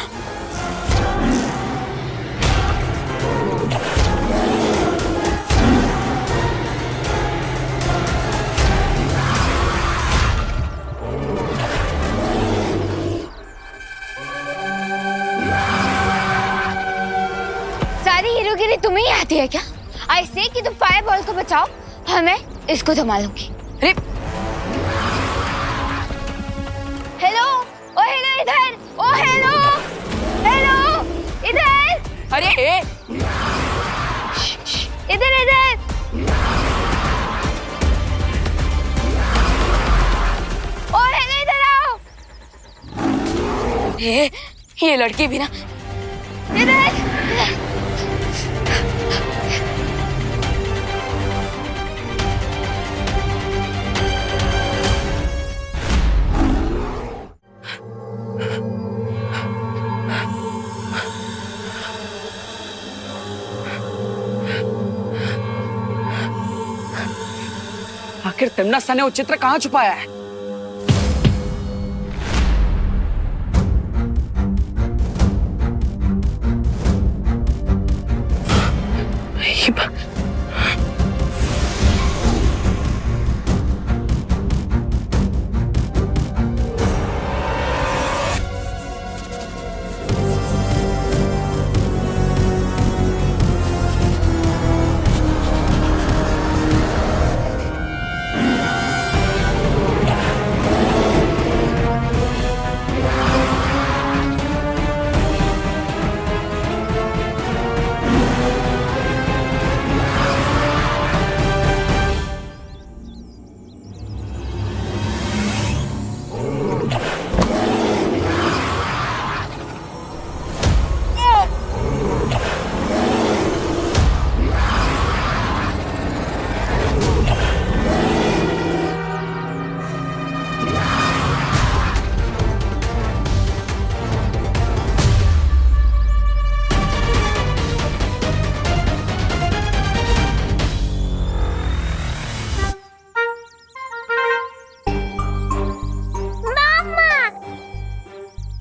सारी हीरोगिरी तुम्हें ही आती है क्या? ऐसे कि तुम फायर बॉल को बचाओ, हमें इसको संभालूंगी। हेलो, ओ हेलो इधर, ओ हेलो, हेलो इधर। अरे इधर इधर। ओ हेलो इधर आओ। ये लड़की भी ना। इधर। आखिर तिमनसा ने वो चित्र कहाँ छुपाया है?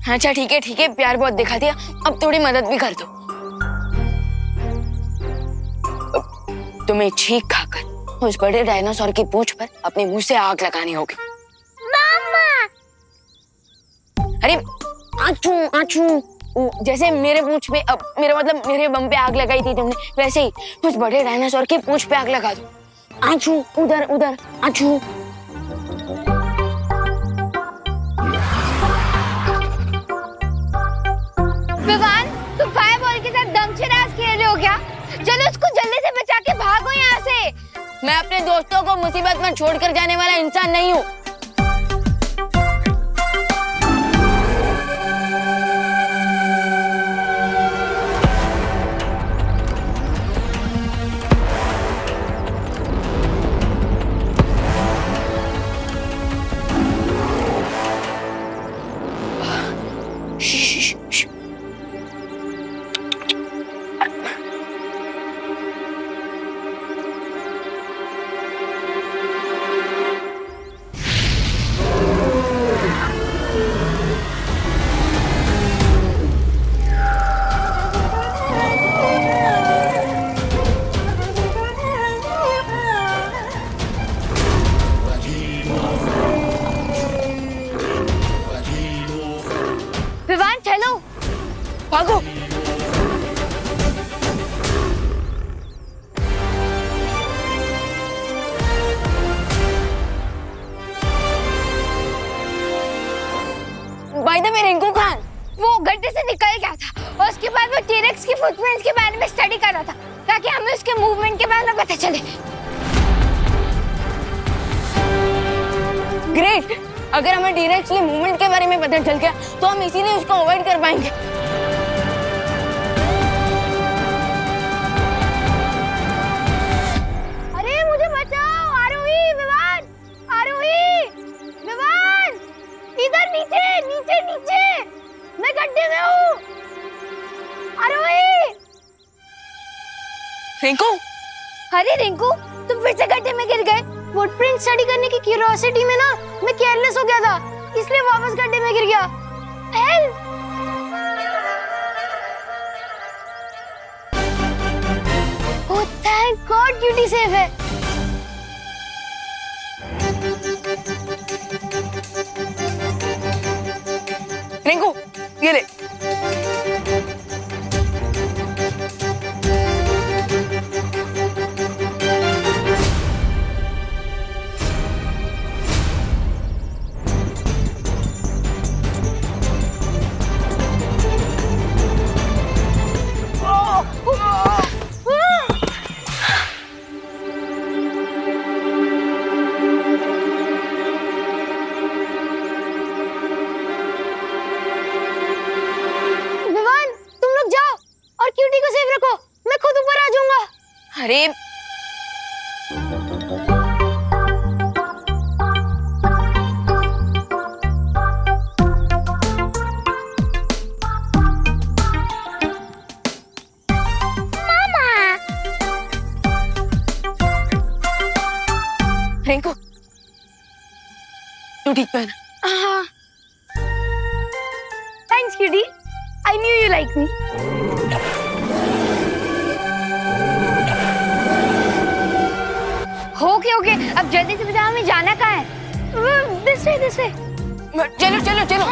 अच्छा ठीक है, प्यार बहुत दिखा दिया, अब थोड़ी मदद भी कर दो। तुम्हें चीख खाकर उस बड़े डायनासोर की पूंछ पर अपने मुंह से आग लगानी होगी। मामा। अरे आचू आचू, जैसे मेरे पूंछ पे, अब मेरा मतलब मेरे बम पे आग लगाई थी तुमने, वैसे ही उस बड़े डायनासोर की पूंछ पे आग लगा दो। आचू, उधर उधर, आचू। विवान, तुम फायर बॉल के साथ दमचराज खेल रहे हो क्या? चलो उसको जल्दी से बचा के भागो यहाँ से। मैं अपने दोस्तों को मुसीबत में छोड़कर जाने वाला इंसान नहीं हूँ। विवान चलो, भागो। By the way Rinku Khan, वो गड्ढे से निकल गया था और उसके बाद वो टी-रेक्स की फुटप्रिंट्स के बारे में स्टडी कर रहा था। ताकि हमें उसके मूवमेंट के बारे में पता चले। ग्रेट, अगर हमें डायरेक्टली मूवमेंट के बारे में पता चल गया तो हम इसीलिए उसको अवॉइड कर पाएंगे। अरे मुझे बचाओ, आरोही, विवान, आरोही, विवान, इधर नीचे नीचे नीचे, मैं गड्ढे में हूँ। आरोही। रिंकू, अरे रिंकू, तुम फिर से गड्ढे में गिर गए। फुटप्रिंट स्टडी करने की क्यूरियोसिटी में ना मैं केयरलेस हो गया था, इसलिए वापस गड्ढे में गिर गया। Help! Oh thank God, cutie safe है। रिंकू, ये ले। विवान, तुम लोग जाओ और क्यूटी को सेफ रखो, मैं खुद ऊपर आ जाऊंगा। अरे रिंकू, तू ठीक पे है ना? Thanks cutie, I knew you like me. Okay, अब जल्दी से बताओ हमें जाना कहाँ है। This way. चलो चलो चलो।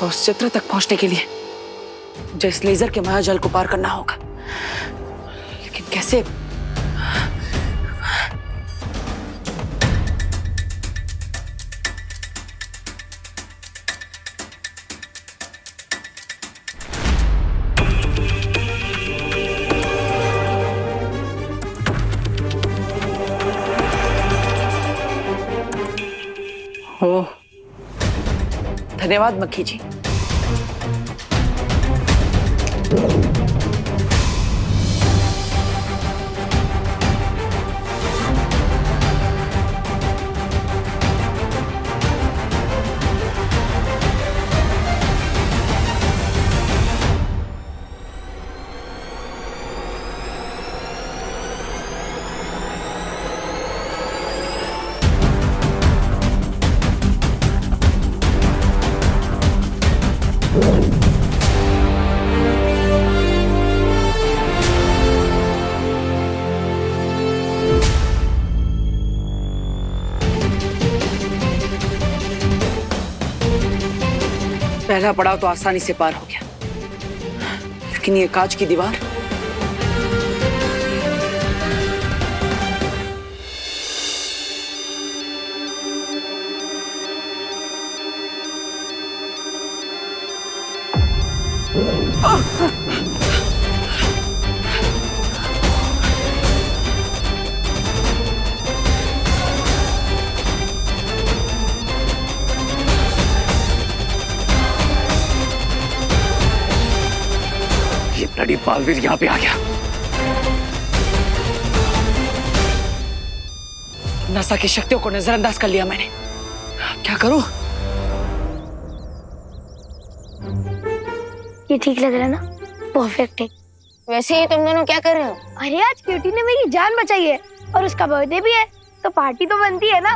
उस चित्र तक पहुंचने के लिए मुझे इस लेजर के मायाजाल को पार करना होगा, लेकिन कैसे? ओह, धन्यवाद मक्खी जी। पहला पड़ाव तो आसानी से पार हो गया, लेकिन ये कांच की दीवार, ब्लडी बालवीर यहाँ पे आ गया। नसा की शक्तियों को नजरअंदाज कर लिया मैंने। क्या करूं? ये ठीक लग रहा है ना? परफेक्ट है। वैसे ही तुम दोनों क्या कर रहे हो? अरे आज क्यूटी ने मेरी जान बचाई है और उसका बर्थडे भी है, तो पार्टी तो बनती है ना।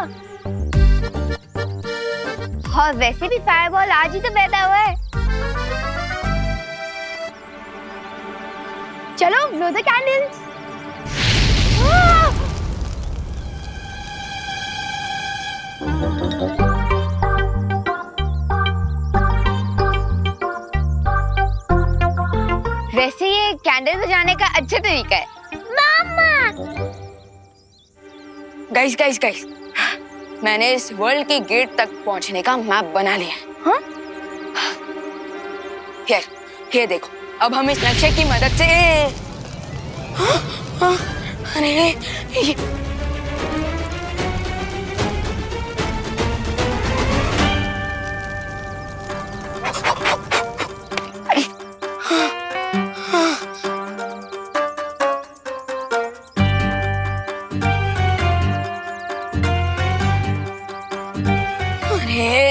और वैसे भी फायरबॉल आज ही तो पैदा हुआ है। चलो ब्लो द कैंडल्स। वैसे ये कैंडल बजाने का अच्छा तरीका है। मामा गाइस गाइस गाइस, मैंने इस वर्ल्ड के गेट तक पहुंचने का मैप बना लिया है। हाँ? ये देखो, अब हम इस नक्शे की मदद से अरे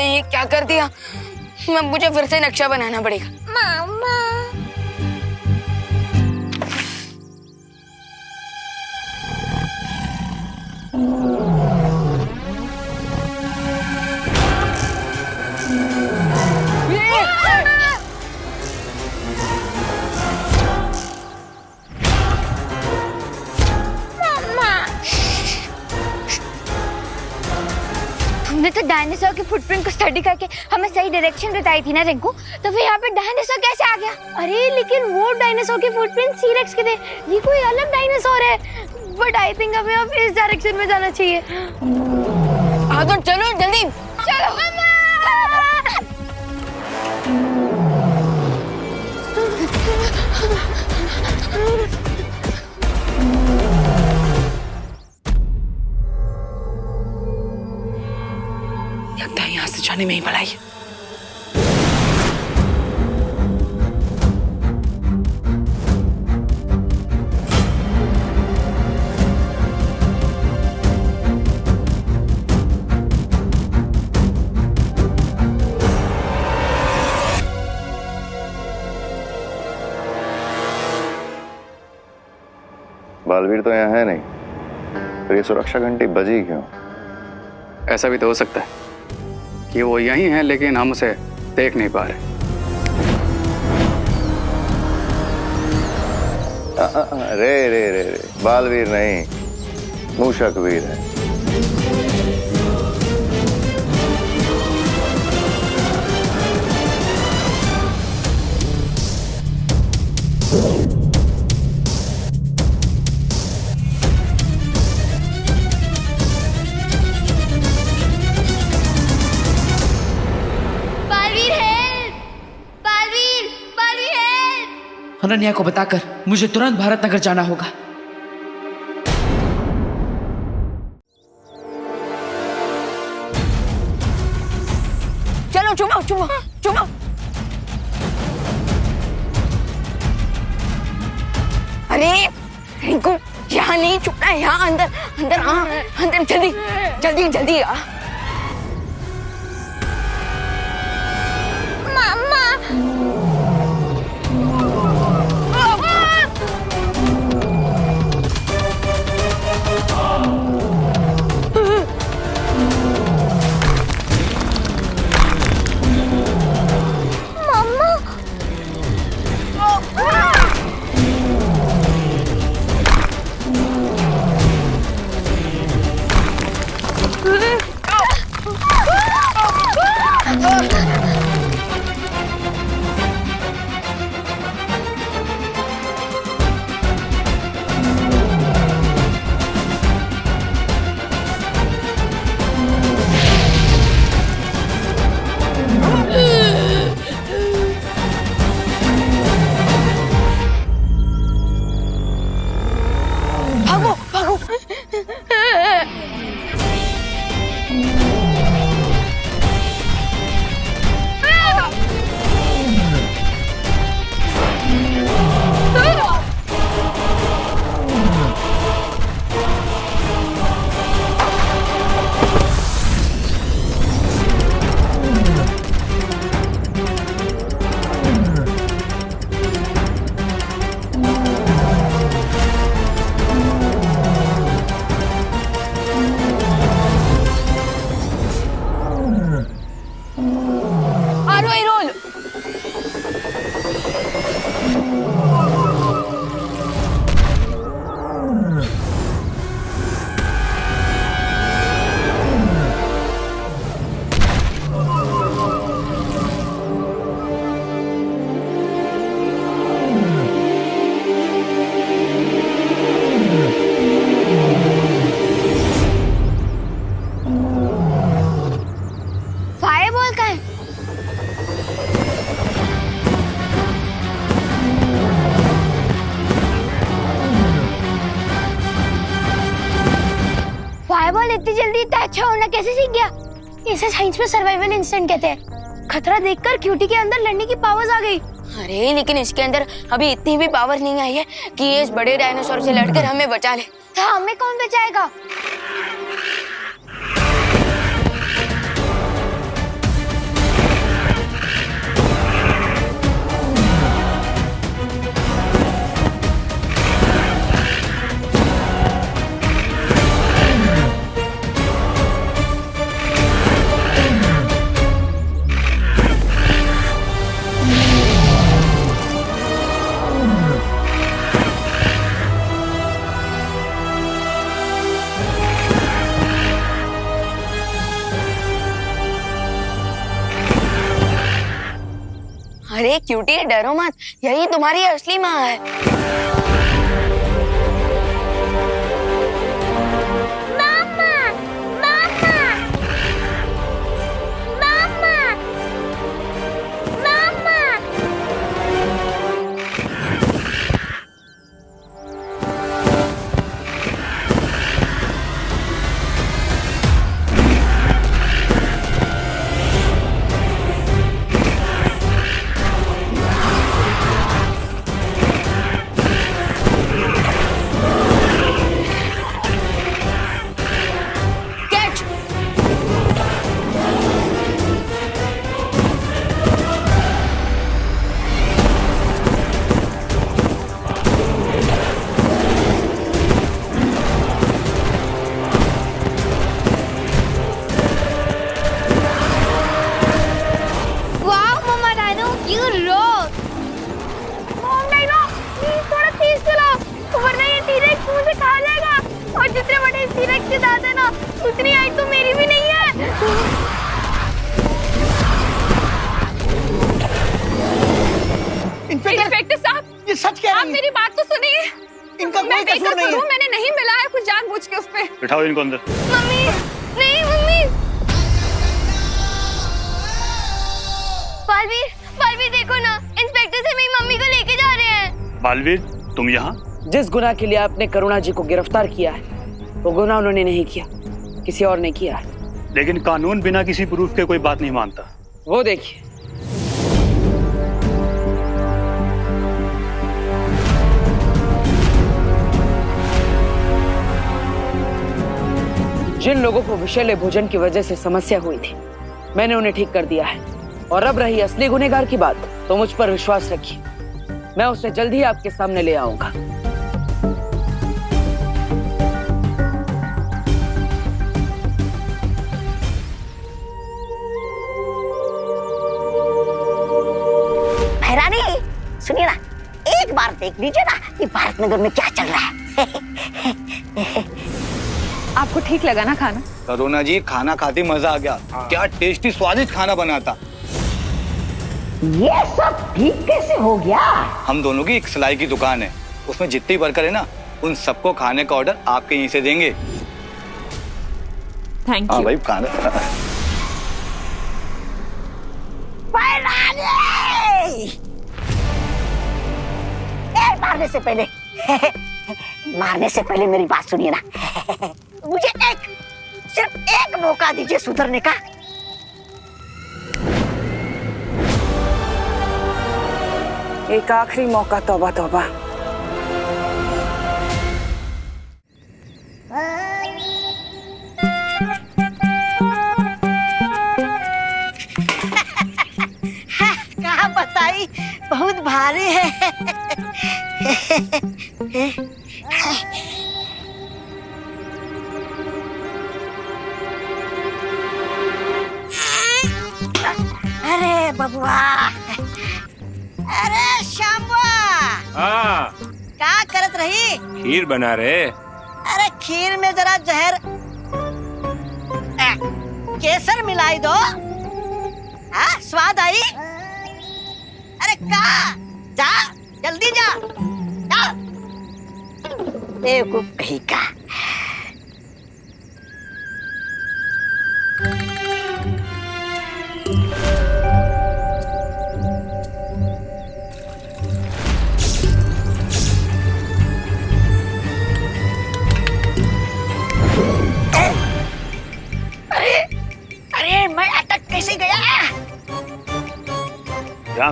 ये क्या कर दिया? मुझे फिर से नक्शा बनाना पड़ेगा। मामा हमने तो डायनासोर के फुटप्रिंट को स्टडी करके हमें सही डायरेक्शन बताई थी ना रिंकू, तो फिर यहाँ पे डायनासोर कैसे आ गया? अरे लेकिन वो डायनासोर के फुटप्रिंट सीरेक्स के थे, ये कोई अलग डायनासोर है। बट आई थिंक हमें अब इस डायरेक्शन में जाना चाहिए। हाँ तो चलो जल्दी चलो। लगता है यहाँ से जाने में ही भलाई है। बालवीर तो यहाँ है नहीं, तो ये सुरक्षा घंटी बजी क्यों? ऐसा भी तो हो सकता है कि वो यहीं है लेकिन हम उसे देख नहीं पा रहे। रे रे रे रे, बालवीर नहीं, मूषक वीर है। अनन्या को बताकर मुझे तुरंत भारत नगर जाना होगा। चलो चुमो चुमो चुमो। अरे रिंकू, यहाँ नहीं छुपना है, यहाँ अंदर अंदर आ, अंदर जल्दी जल्दी जल्दी आ। लड़ना कैसे सीख गया? इसे साइंस में सर्वाइवल इंस्टिंक्ट कहते हैं। खतरा देखकर क्यूटी के अंदर लड़ने की पावर्स आ गई। अरे लेकिन इसके अंदर अभी इतनी भी पावर नहीं आई है कि ये इस बड़े डायनासोर से लड़कर हमें बचा ले। तो हमें कौन बचाएगा? अरे क्यूटी डरो मत, यही तुम्हारी असली माँ है। मामा, मामा, मामा, मामा। उतनी हाइट तो मेरी भी नहीं है। इंस्पेक्टर साहब, ये सच कह रही आप है। मेरी बात तो सुनिए। इनका मैं कोई कसूर नहीं है। मैंने नहीं मिलाया कुछ जानबूझ के उस पे। बिठाओ इनको अंदर। मम्मी, नहीं मम्मी। बालवीर, बालवीर देखो ना, इंस्पेक्टर से मेरी मम्मी को लेके जा रहे हैं। बालवीर, तुम यहाँ? जिस गुनाह के लिए आपने करुणा जी को गिरफ्तार किया है, वो गुनाह उन्होंने नहीं किया, किसी और ने किया है। लेकिन कानून बिना किसी प्रूफ के कोई बात नहीं मानता। वो देखिए, जिन लोगों को विषैले भोजन की वजह से समस्या हुई थी, मैंने उन्हें ठीक कर दिया है। और अब रही असली गुनहगार की बात, तो मुझ पर विश्वास रखिए, मैं उसे जल्द ही आपके सामने ले आऊंगा। महारानी सुनिए ना, एक बार देख लीजिए ना कि भारत नगर में क्या चल रहा है। आपको ठीक लगा ना खाना? करुणा जी, खाना खाते मजा आ गया। क्या टेस्टी स्वादिष्ट खाना बना था। ये सब ठीक कैसे हो गया? हम दोनों की एक सिलाई की दुकान है, उसमें जितनी वर्कर है ना, उन सबको खाने का ऑर्डर आपके यहीं से देंगे। Thank you. हाँ भाई, खाना। मारने से पहले मेरी बात सुनिए ना। मुझे सिर्फ एक मौका दीजिए सुधरने का। एक आखिरी मौका, तौबा तौबा। कहाँ बताई, बहुत भारी है। अरे बबुआ, अरे शामुआ, हाँ, क्या करत रही? खीर बना रहे। अरे खीर में जरा जहर केसर मिलाई दो। हाँ, स्वाद आई। अरे का जा, जल्दी जा, जा। बेवकूफ कहीं का।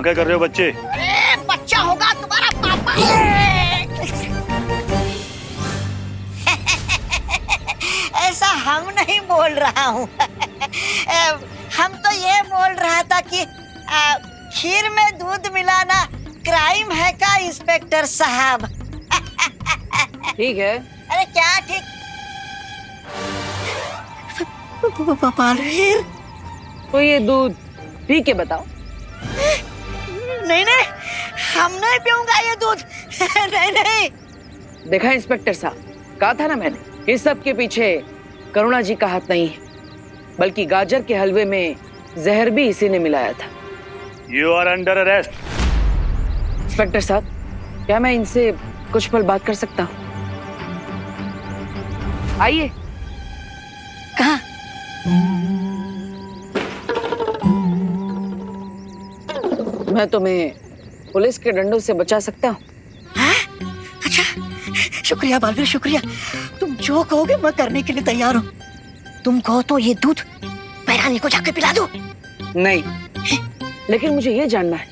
यहाँ क्या कर रहे हो बच्चे? अरे बच्चा होगा तुम्हारा पापा। ऐसा हम नहीं बोल रहा हूँ। हम तो ये बोल रहा था कि खीर में दूध मिलाना क्राइम है का इंस्पेक्टर साहब? ठीक है। अरे क्या ठीक? बालवीर, तो ये दूध ठीक है, बताओ। नहीं नहीं, हम नहीं पीऊंगा ये दूध। नहीं नहीं। देखा इंस्पेक्टर साहब, कहा था ना मैंने, इस सब के पीछे करुणा जी का हाथ नहीं है, बल्कि गाजर के हलवे में जहर भी इसी ने मिलाया था। You are under arrest. Inspector साहब, क्या मैं इनसे कुछ पल बात कर सकता हूँ? आइए। कहाँ? मैं तुम्हें पुलिस के डंडों से बचा सकता हूँ। अच्छा, शुक्रिया बालवीर, शुक्रिया। तुम जो कहोगे मैं करने के लिए तैयार हूँ। तुम कहो तो ये दूध पैरानी को जाके पिला दूं? नहीं, लेकिन मुझे ये जानना है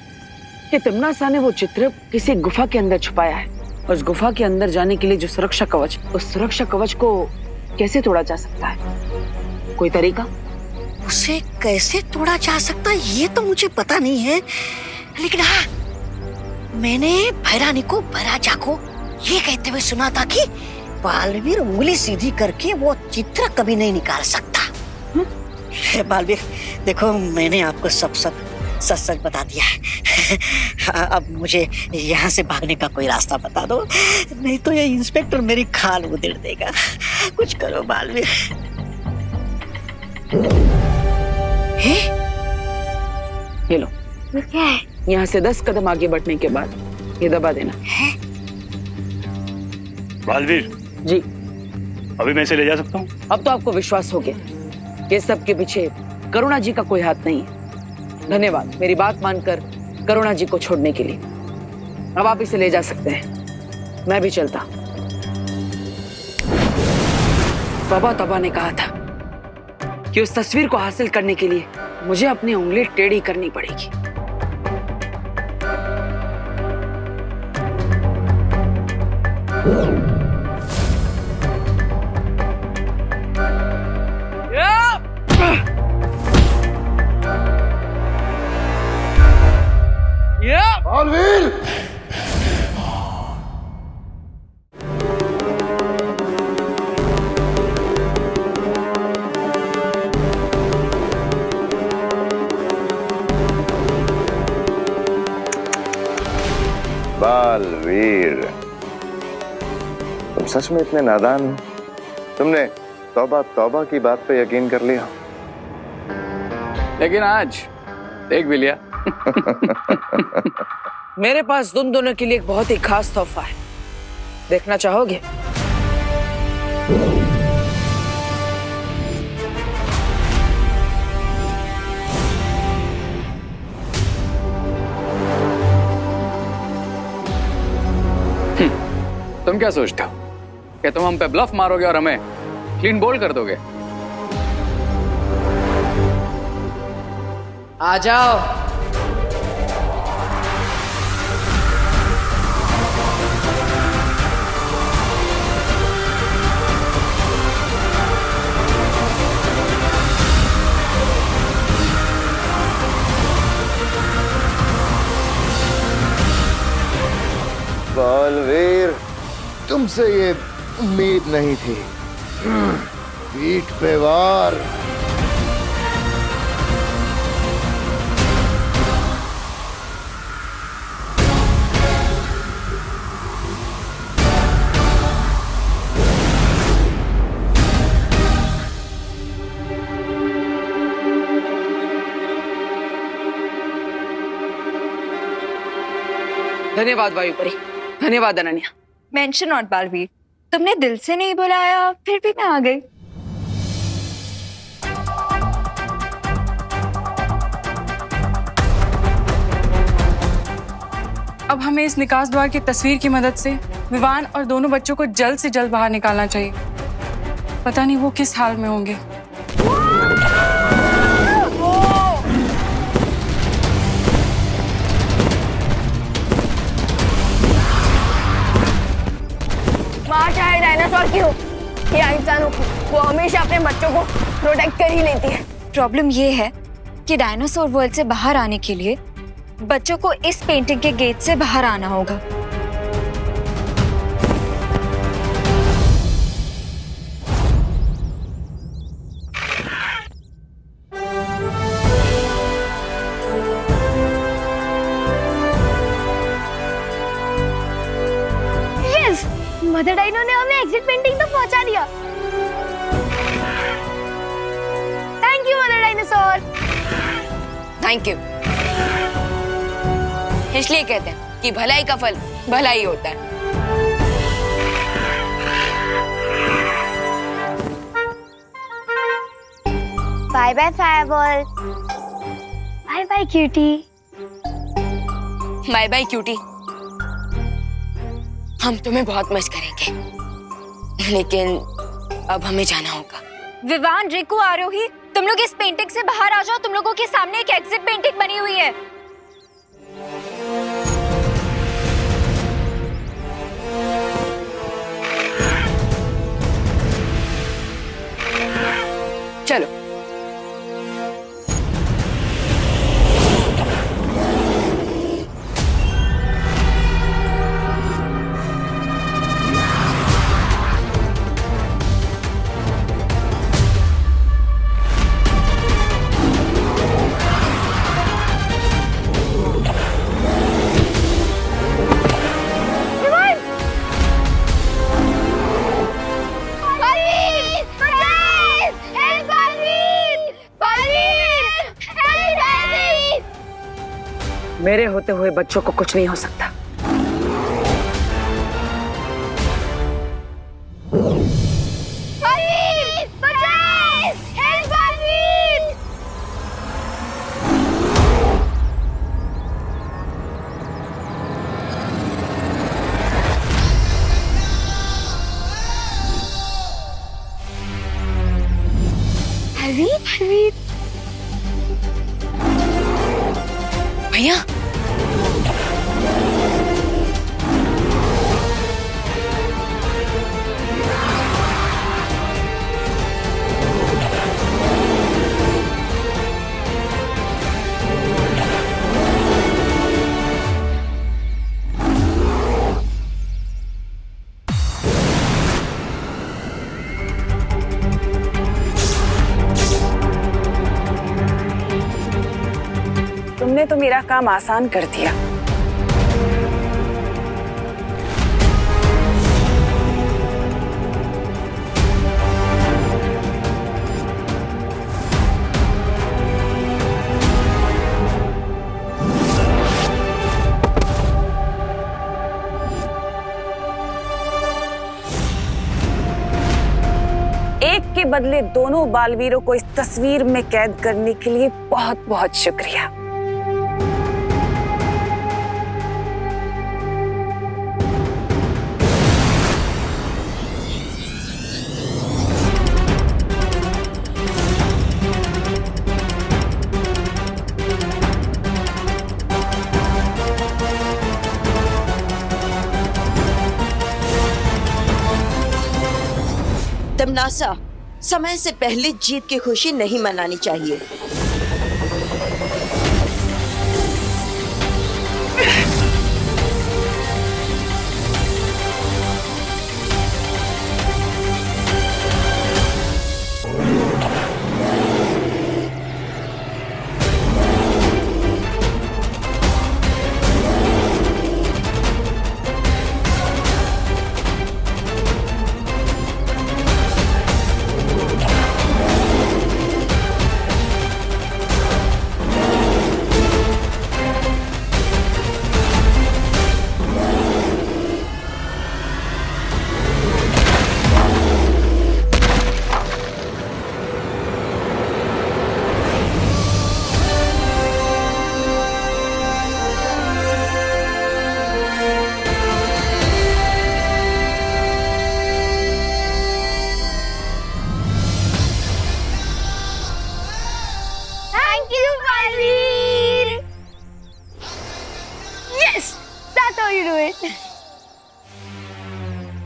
कि तिम्ना सा ने वो चित्र किसी गुफा के अंदर छुपाया है। उस गुफा के अंदर जाने के लिए जो सुरक्षा कवच, उस सुरक्षा कवच को कैसे तोड़ा जा सकता है? कोई तरीका? उसे कैसे तोड़ा जा सकता है ये तो मुझे पता नहीं है, लेकिन हाँ, मैंने भैरानी को भैराजा को ये कहते हुए सुना था कि बालवीर उंगली सीधी करके वो चित्र कभी नहीं निकाल सकता। बालवीर देखो, मैंने आपको सब सच सच बता दिया है। अब मुझे यहाँ से भागने का कोई रास्ता बता दो, नहीं तो ये इंस्पेक्टर मेरी खाल उधेड़ देगा। कुछ करो बालवीर। ये लो। क्या है? यहाँ से 10 कदम आगे बढ़ने के बाद ये दबा देना। बालवीर जी, अभी मैं इसे ले जा सकता हूँ? अब तो आपको विश्वास हो गया कि सब के पीछे करुणा जी का कोई हाथ नहीं है। धन्यवाद मेरी बात मानकर करुणा जी को छोड़ने के लिए। अब आप इसे ले जा सकते हैं, मैं भी चलता। बाबा तबा ने कहा था कि उस तस्वीर को हासिल करने के लिए मुझे अपनी उंगली टेढ़ी करनी पड़ेगी। बालवीर! बालवीर, तुम सच में इतने नादान हो? तुमने तौबा तौबा की बात पे यकीन कर लिया, लेकिन आज देख भी लिया। मेरे पास तुम दोनों के लिए एक बहुत ही खास तोहफा है, देखना चाहोगे? तुम क्या सोचते हो कि तुम हम पे ब्लफ मारोगे और हमें क्लीन बोल्ड कर दोगे? आ जाओ। बालवीर, तुमसे ये उम्मीद नहीं थी। पीठ पे वार। धन्यवाद वायुपरी, धन्यवाद अनन्या। मेंशन नॉट बालवीर, तुमने दिल से नहीं बुलाया, फिर भी मैं आ गई। अब हमें इस निकास द्वार की तस्वीर की मदद से विवान और दोनों बच्चों को जल्द से जल्द बाहर निकालना चाहिए। पता नहीं वो किस हाल में होंगे। डायनासोर की हो या इंसानों की, वो हमेशा अपने बच्चों को प्रोटेक्ट कर ही लेती है। प्रॉब्लम ये है कि डायनासोर वर्ल्ड से बाहर आने के लिए बच्चों को इस पेंटिंग के गेट से बाहर आना होगा। यस, मदर डायनो ने हमें एग्जिट पेंटिंग तक पहुंचा दिया। Thank you mother dinosaur. Thank you. इसलिए कहते हैं कि भलाई का फल भलाई होता है। Bye bye fireball. Bye bye cutie. Bye bye cutie. हम तुम्हें बहुत मिस करेंगे, लेकिन अब हमें जाना होगा। विवान, रिकू, आरोही, तुम लोग इस पेंटिंग से बाहर आ जाओ। तुम लोगों के सामने एक एग्जिट पेंटिंग बनी हुई है। चलो। मेरे होते हुए बच्चों को कुछ नहीं हो सकता। भैया, तुमने तो मेरा काम आसान कर दिया। एक के बदले दोनों बालवीरों को इस तस्वीर में कैद करने के लिए बहुत बहुत शुक्रिया। तमनासा, समय से पहले जीत की खुशी नहीं मनानी चाहिए।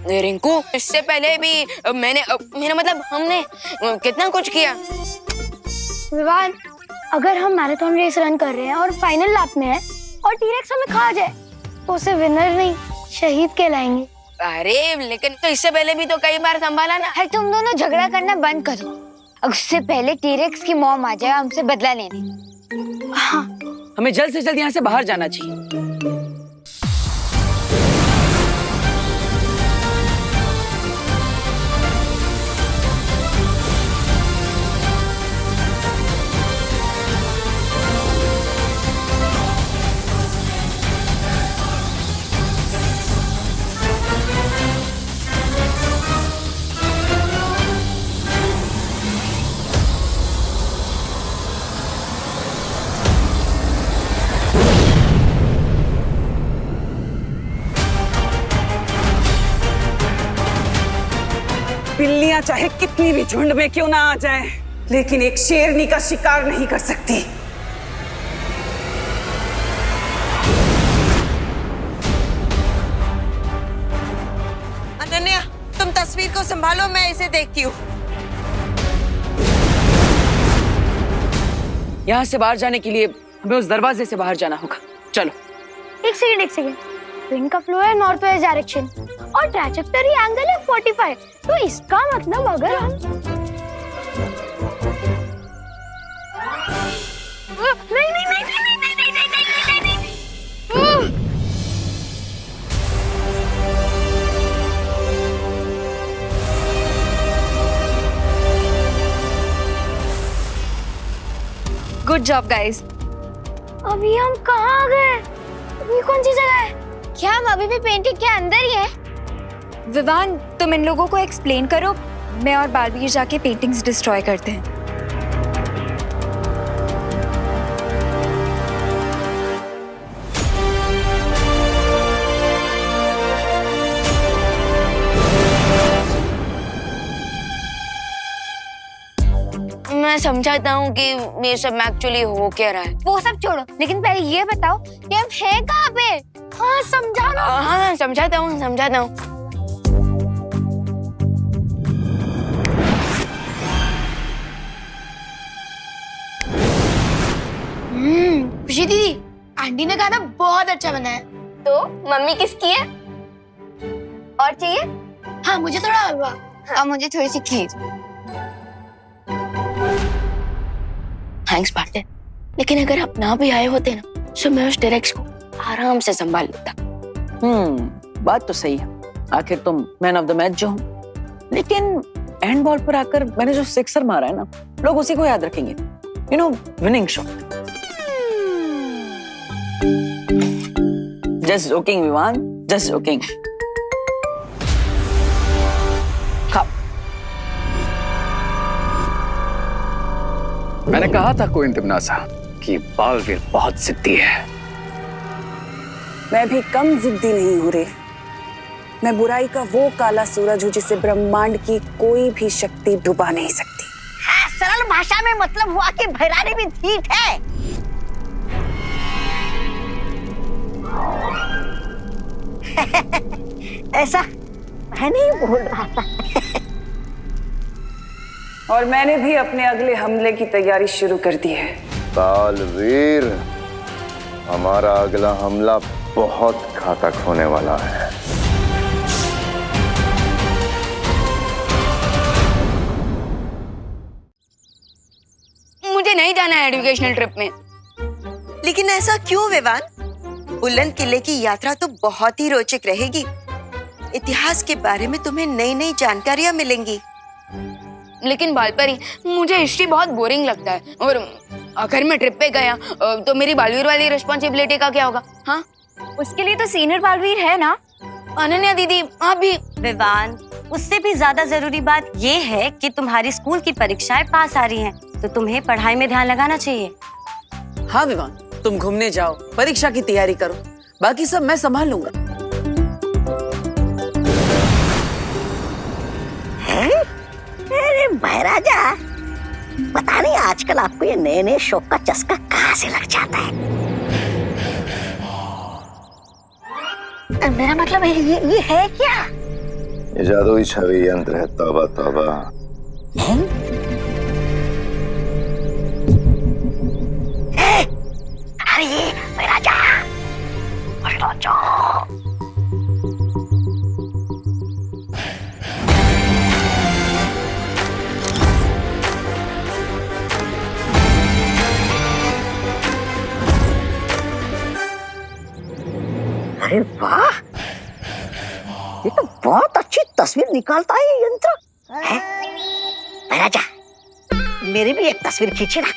रिंकू, इससे पहले भी मेरा मतलब हमने कितना कुछ किया। विवान, अगर हम मैराथन रेस रन कर रहे हैं और फाइनल लैप में है और टीरेक्स हमें खा जाए तो उसे विनर नहीं शहीद कहलाएंगे। अरे लेकिन तो इससे पहले भी तो कई बार संभाला ना। है, तुम दोनों झगड़ा करना बंद करो। उससे पहले टीरेक्स की मॉम आ जाए हमसे बदला लेने। हाँ, हमें जल्द से जल्द यहाँ से बाहर जाना चाहिए। बिल्लियां चाहे कितनी भी झुंड में क्यों ना आ जाएं, लेकिन एक शेरनी का शिकार नहीं कर सकती। अनन्या, तुम तस्वीर को संभालो, मैं इसे देखती हूँ। यहाँ से बाहर जाने के लिए हमें उस दरवाजे से बाहर जाना होगा। चलो। एक सेकंड। विंड का फ्लो है नॉर्थ वेस्ट डायरेक्शन और ट्रैजेक्टरी एंगल है 45। तो इसका मतलब अगर हम नहीं। Good job guys. अभी हम कहाँ आ गए? ये कौन सी जगह है? क्या हम अभी भी पेंटिंग के अंदर ही हैं? विवान, तुम इन लोगों को एक्सप्लेन करो, मैं और बालवीर जाके पेंटिंग्स डिस्ट्रॉय करते हैं। मैं समझाता हूँ कि ये सब एक्चुअली हो क्या रहा है। वो सब छोड़ो, लेकिन पहले ये बताओ कि हम हैं कहाँ पे? हाँ समझाना। हाँ समझाता हूँ। खुशी दीदी, आंटी ने खाना बहुत अच्छा बना है। तो मम्मी किसकी है? और चाहिए? हाँ मुझे थोड़ा हलवा और मुझे थोड़ी सी खीर। थैंक्स पार्टनर, लेकिन अगर आप ना भी आए होते ना तो मैं उस टेरेक्स को आराम से संभाल लेता। बात तो सही है। आखिर तुम मैन ऑफ द मैच जो हो, लेकिन एंड बॉल पर आकर मैंने जो सिक्सर मारा है ना, लोग उसी को याद रखेंगे। You know, winning shot. Just joking Vivan, just joking. खाओ। मैंने कहा था कोई तिमनासा कि बालवीर बहुत जिद्दी है। मैं भी कम जिद्दी नहीं हूँ रे। मैं बुराई का वो काला सूरज हूँ जिसे ब्रह्मांड की कोई भी शक्ति डुबा नहीं सकती। हाँ, सरल भाषा में मतलब हुआ कि भैरानी भी ठीक है। ऐसा मैं नहीं बोल रहा था। और मैंने भी अपने अगले हमले की तैयारी शुरू कर दी है। बालवीर, हमारा अगला हमला बहुत घातक होने वाला है। मुझे नहीं जाना है एजुकेशनल ट्रिप में। लेकिन ऐसा क्यों विवान? उल्लन किले की यात्रा तो बहुत ही रोचक रहेगी। इतिहास के बारे में तुम्हें नई नई जानकारियां मिलेंगी। लेकिन बालपरी, मुझे हिस्ट्री बहुत बोरिंग लगता है, और अगर मैं ट्रिप पे गया तो मेरी बालवीर वाली रिस्पॉन्सिबिलिटी का क्या होगा? हाँ, उसके लिए तो सीनियर बालवीर है ना। अनन्या दीदी, आप भी। विवान, उससे भी ज्यादा जरूरी बात ये है कि तुम्हारी स्कूल की परीक्षाएं पास आ रही हैं, तो तुम्हें पढ़ाई में ध्यान लगाना चाहिए। हाँ विवान, तुम घूमने जाओ, परीक्षा की तैयारी करो, बाकी सब मैं संभाल लूंगा। अरे महाराजा, पता नहीं आजकल आपको ये नए नए शौक का चस्का कहाँ से लग जाता है। मेरा मतलब ये है क्या? ये जादुई छवि यंत्र है, तौबा तौबा। अरे मेरा जा, मेरा जा। अरे वाह, ये तो बहुत अच्छी तस्वीर निकालता है ये यंत्र। है? राजा, मेरी भी एक तस्वीर खींची ना।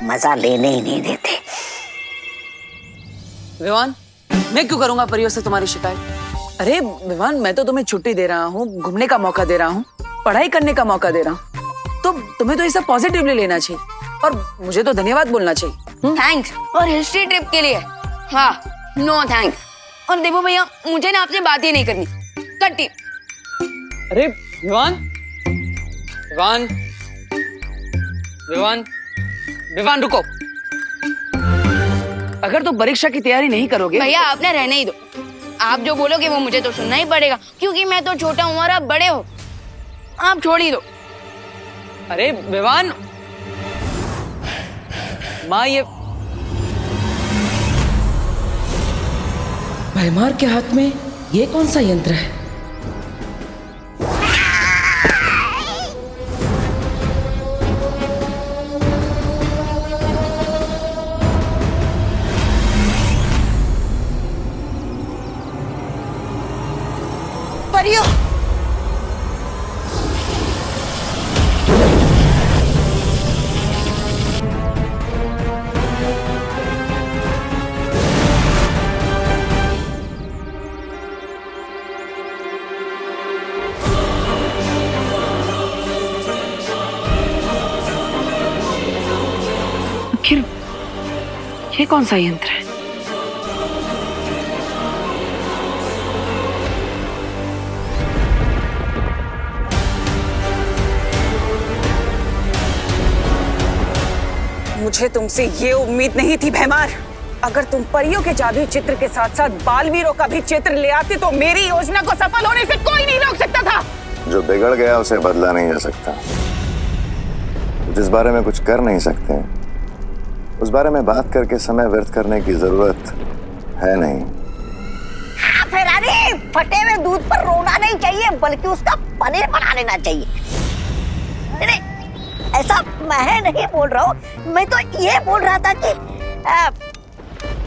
मजा लेने ही नहीं देते। विवान, मैं क्यों करूंगा परियों से तुम्हारी शिकायत? अरे विवान, मैं तो तुम्हें छुट्टी दे रहा हूँ, घूमने का मौका दे रहा हूँ, पढ़ाई करने का मौका दे रहा हूँ, तो तुम्हें तो ये सब पॉजिटिवली लेना चाहिए और मुझे तो धन्यवाद बोलना चाहिए। थैंक्स। और हिस्ट्री ट्रिप के लिए हाँ, नो थैंक्स। और देखो भैया, मुझे ना आपसे बात ही नहीं करनी, कट्टी। अरे विवान, विवान, विवान, विवान रुको। अगर तुम परीक्षा की तैयारी नहीं करोगे भैया, आप ना रहने ही दो। आप जो बोलोगे वो मुझे तो सुनना ही पड़ेगा, क्योंकि मैं तो छोटा हूँ और आप बड़े हो। आप छोड़ ही दो। अरे विवान, माँ, ये भैमार के हाथ में ये कौन सा यंत्र है? परियो, आखिर ये कौन सा यंत्र है? मुझे तुमसे ये उम्मीद नहीं थी भैमार। अगर तुम परियों के जादुई चित्र के साथ साथ बालवीरों का भी चित्र ले आते तो मेरी योजना को सफल होने से कोई नहीं रोक सकता था। जो बिगड़ गया उसे बदला नहीं जा सकता। जिस बारे में कुछ कर नहीं सकते उस बारे में बात करके समय व्यर्थ करने की जरूरत है नहीं। हाँ फेरानी, फटे हुए दूध पर रोना नहीं चाहिए, बल्कि उसका पनीर बना लेना चाहिए। नहीं, ऐसा मैं नहीं बोल रहा हूँ, मैं तो ये बोल रहा था कि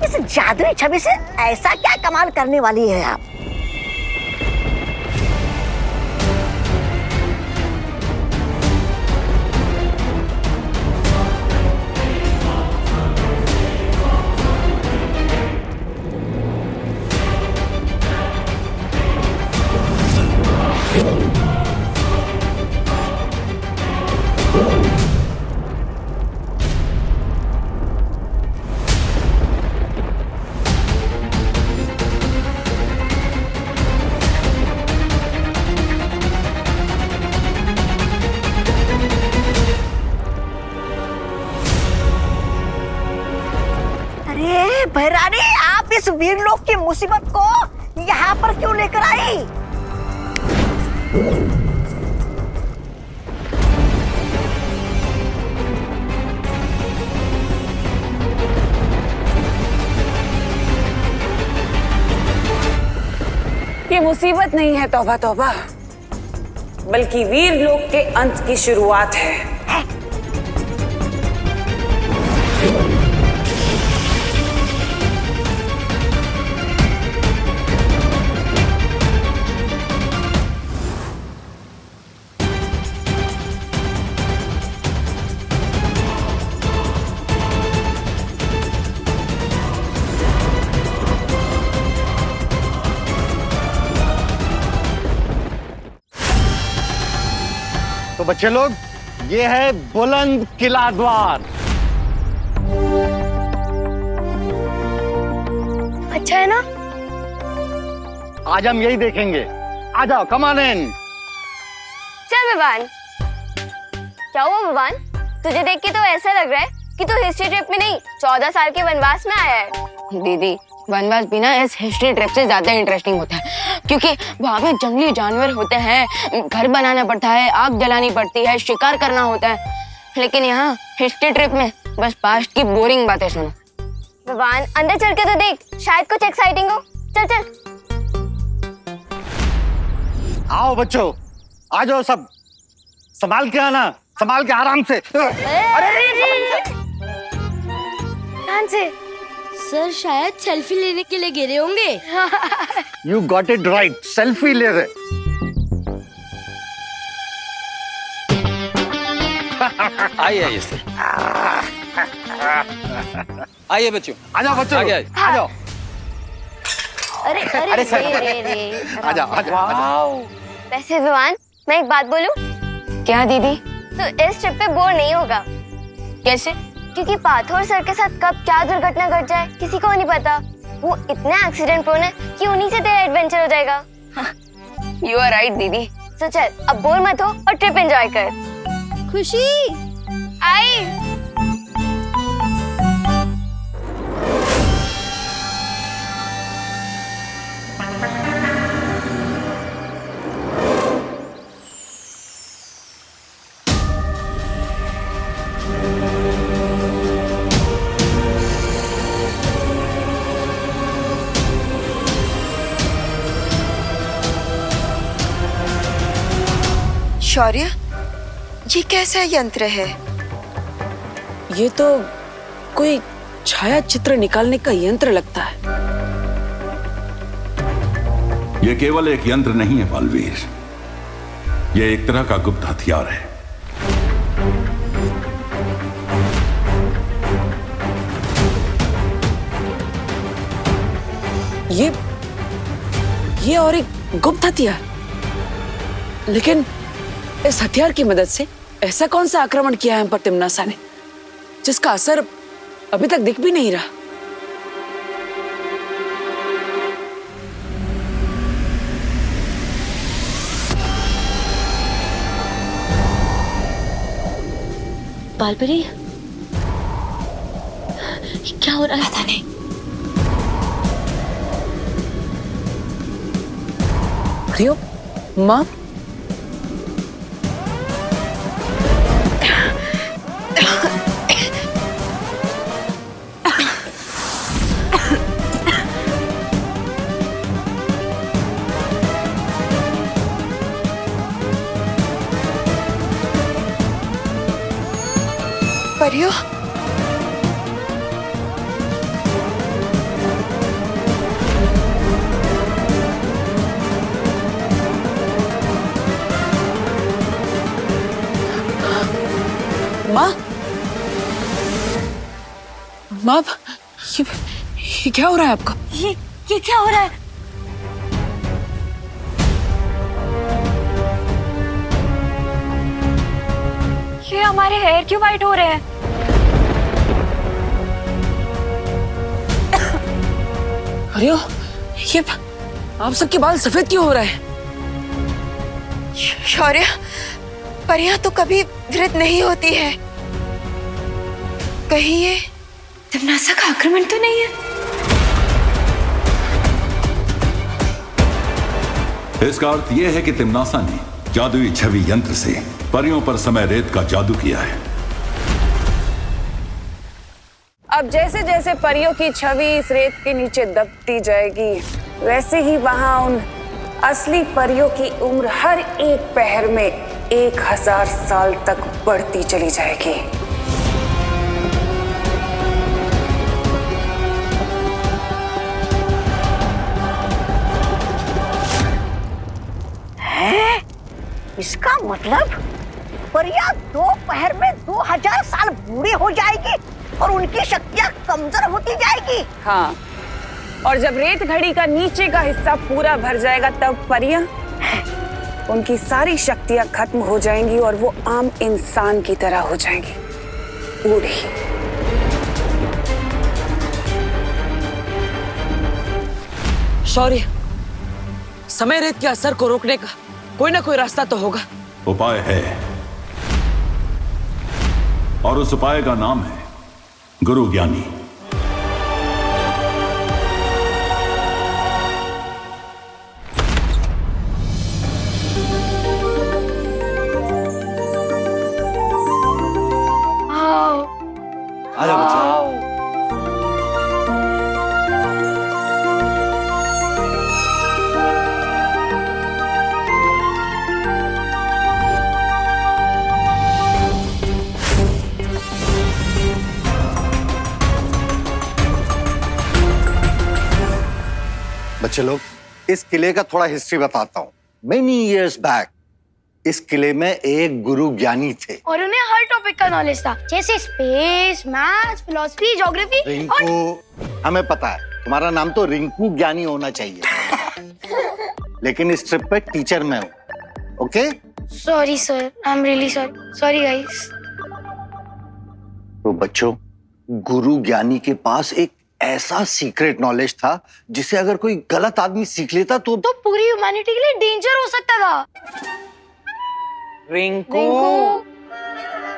इस जादुई छवि से ऐसा क्या कमाल करने वाली है आप? भैरानी, आप इस वीरलोक की मुसीबत को यहाँ पर क्यों लेकर आई? ये मुसीबत नहीं है तौबा तौबा, बल्कि वीरलोक के अंत की शुरुआत है। तो बच्चे लोग, ये है बुलंद किला द्वार। अच्छा है ना? आज हम यही देखेंगे। आ जाओ, कम ऑन इन। चल विवान। क्या हुआ विवान? तुझे देख के तो ऐसा लग रहा है कि तू हिस्ट्री ट्रिप में नहीं 14 साल के वनवास में आया है। दीदी वनवास भी ना इस हिस्ट्री ट्रिप से ज्यादा इंटरेस्टिंग होता है, क्योंकि वहाँ पे जंगली जानवर होते हैं, घर बनाना पड़ता है, आग जलानी पड़ती है, शिकार करना होता है। लेकिन यहाँ हिस्ट्री ट्रिप में बस पास्ट की बोरिंग बातें सुनो। विवान अंदर चल के तो देख, शायद कुछ एक्साइटिंग हो। चल चल। आओ बच्चों, आ जाओ सब, संभाल के आना, संभाल के आराम से। ध्यान से। सर शायद सेल्फी लेने के लिए गिरे होंगे। You got it right, selfie ले रहे। आइए आइए सर, आइए बच्चों, आ जाओ बच्चों, आगे आ जाओ। अरे अरे अरे सर, रे। आ जाओ, आ जाओ। वैसे विवान, मैं एक बात बोलूं? क्या दीदी? तो इस ट्रिप पे बोर नहीं होगा। कैसे? क्योंकि पाथोर सर के साथ कब क्या दुर्घटना घट जाए किसी को नहीं पता। वो इतना एक्सीडेंट प्रोन है कि उन्हीं से तेरा एडवेंचर हो जाएगा। यू आर राइट दीदी। तो चल अब बोर मत हो और ट्रिप एंजॉय कर। खुशी आई। शौर्य, ये कैसा यंत्र है? ये तो कोई छाया चित्र निकालने का यंत्र लगता है। ये केवल एक यंत्र नहीं है बालवीर, ये एक तरह का गुप्त हथियार है। ये और एक गुप्त हथियार। लेकिन इस हथियार की मदद से ऐसा कौन सा आक्रमण किया है हम पर तिम्नासा ने, जिसका असर अभी तक दिख भी नहीं रहा? बालपरी, क्या हो रहा है? पता नहीं। रियो, माँ, परियो, माँ, माँ, ये क्या हो रहा है आपको? ये क्या हो रहा है? ये हमारे हेयर क्यों वाइट हो रहे हैं? अरे ये आप सबके बाल सफेद क्यों हो रहे हैं? शौर्य, परियां तो कभी वृद्ध नहीं होती है। कहीं ये तिम्नासा का आक्रमण तो नहीं है? इसका अर्थ यह है कि तिम्नासा ने जादुई छवि यंत्र से परियों पर समय रेत का जादू किया है। अब जैसे जैसे परियों की छवि इस रेत के नीचे दबती जाएगी, वैसे ही वहां उन असली परियों की उम्र हर एक पहर में 1000 साल तक बढ़ती चली जाएगी। है? इसका मतलब परियां 2 पहर में 2000 साल बूढ़ी हो जाएगी और उनकी शक्तियां कमजोर होती जाएगी। हाँ, और जब रेत घड़ी का नीचे का हिस्सा पूरा भर जाएगा तब परियां उनकी सारी शक्तियां खत्म हो जाएंगी और वो आम इंसान की तरह हो जाएंगी, बूढ़ी। शौर्य, समय रेत के असर को रोकने का कोई ना कोई रास्ता तो होगा। उपाय है, और उस उपाय का नाम है गुरु ज्ञानी। आजा बच्चा। बच्चे लोग, इस किले का थोड़ा हिस्ट्री बताता हूँ। मेनी इयर्स बैक इस किले में एक गुरु ज्ञानी थे और उन्हें हर टॉपिक का नॉलेज था, जैसे space, maths, philosophy, geography. Rinku, हमें पता है तुम्हारा नाम तो रिंकू ज्ञानी होना चाहिए, लेकिन इस ट्रिप पे टीचर मैं हूँ। Okay? Sorry sir, I am really sorry. Sorry guys. तो बच्चों, गुरु ज्ञानी के पास एक ऐसा सीक्रेट नॉलेज था जिसे अगर कोई गलत आदमी सीख लेता तो पूरी ह्यूमैनिटी के लिए डेंजर हो सकता था। Rinku.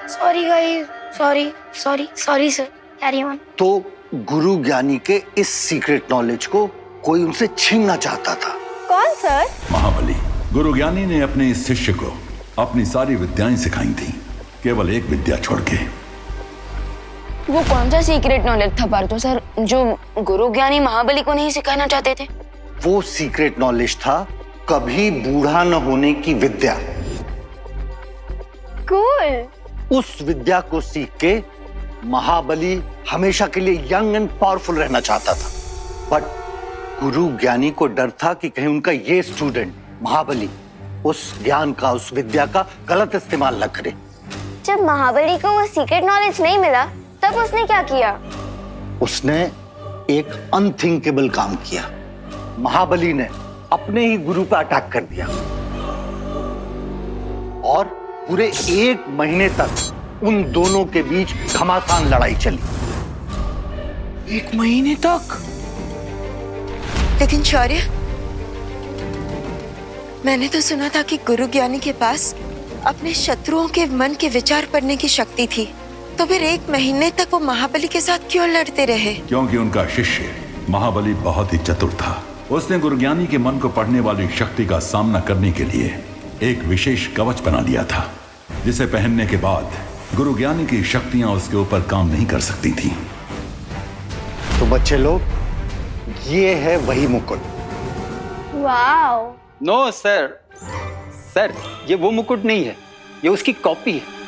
Sorry guys, sorry sorry sorry sir, carry on. तो गुरु ज्ञानी के इस सीक्रेट नॉलेज को कोई उनसे छीनना चाहता था। कौन सर? महाबली। गुरु ज्ञानी ने अपने इस शिष्य को अपनी सारी विद्याएं सिखाई थी, केवल एक विद्या छोड़ के। वो कौन सा सीक्रेट नॉलेज था पार्थो सर जो गुरु ज्ञानी महाबली को नहीं सिखाना चाहते थे? वो सीक्रेट नॉलेज था कभी बूढ़ा न होने की विद्या। कूल। उस विद्या को सीख के महाबली हमेशा के लिए यंग एंड पावरफुल रहना चाहता था, बट गुरु ज्ञानी को डर था कि कहीं उनका ये स्टूडेंट महाबली उस ज्ञान का, उस विद्या का गलत इस्तेमाल न करे। जब महाबली को वो सीक्रेट नॉलेज नहीं मिला तब उसने क्या किया? उसने एक अनथिंकेबल काम किया। महाबली ने अपने ही गुरु पर अटैक कर दिया और पूरे 1 महीने तक उन दोनों के बीच घमासान लड़ाई चली। 1 महीने तक? लेकिन शौर्य, मैंने तो सुना था कि गुरु ज्ञानी के पास अपने शत्रुओं के मन के विचार पढ़ने की शक्ति थी, तो फिर 1 महीने तक वो महाबली के साथ क्यों लड़ते रहे? क्योंकि उनका शिष्य महाबली बहुत ही चतुर था। उसने गुरु ज्ञानी के मन को पढ़ने वाली शक्ति का सामना करने के लिए एक विशेष कवच बना लिया था, जिसे पहनने के बाद गुरु ज्ञानी की शक्तियां उसके ऊपर काम नहीं कर सकती थी। तो बच्चे लोग, ये है वही मुकुट। वाओ। नो सर, सर ये वो मुकुट नहीं है, ये उसकी कॉपी है।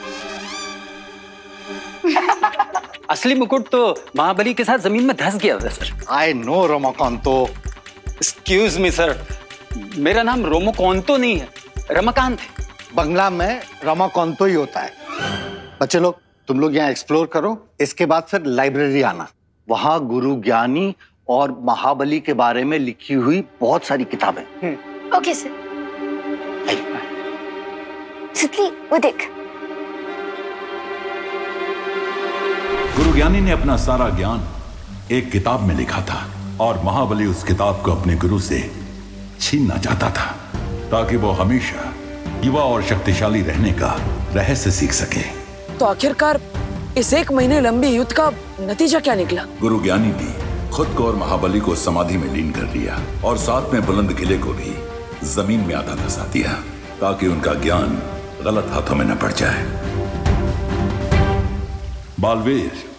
असली मुकुट तो महाबली के साथ जमीन में धंस गया था sir. I know Ramakanto. Excuse me sir, मेरा नाम रोमोकांतो नहीं है, रमाकांत है। बंगला में रमाकांतो ही होता है। बच्चे लोग, तुम लोग यहाँ एक्सप्लोर करो, इसके बाद फिर लाइब्रेरी आना। वहाँ गुरु ज्ञानी और महाबली के बारे में लिखी हुई बहुत सारी किताबें। Okay sir. सितली, वो देख। गुरु ज्ञानी ने अपना सारा ज्ञान एक किताब में लिखा था और महाबली उस किताब को अपने गुरु से छीनना चाहता था, ताकि वो हमेशा युवा और शक्तिशाली रहने का रहस्य सीख सके। तो आखिरकार इस 1 महीने लंबी युद्ध का नतीजा क्या निकला? गुरु ज्ञानी ने खुद को और महाबली को समाधि में लीन कर लिया और साथ में बुलंद किले को भी जमीन में आधा धंसा दिया, ताकि उनका ज्ञान गलत हाथों में न पड़ जाए। बालवीर,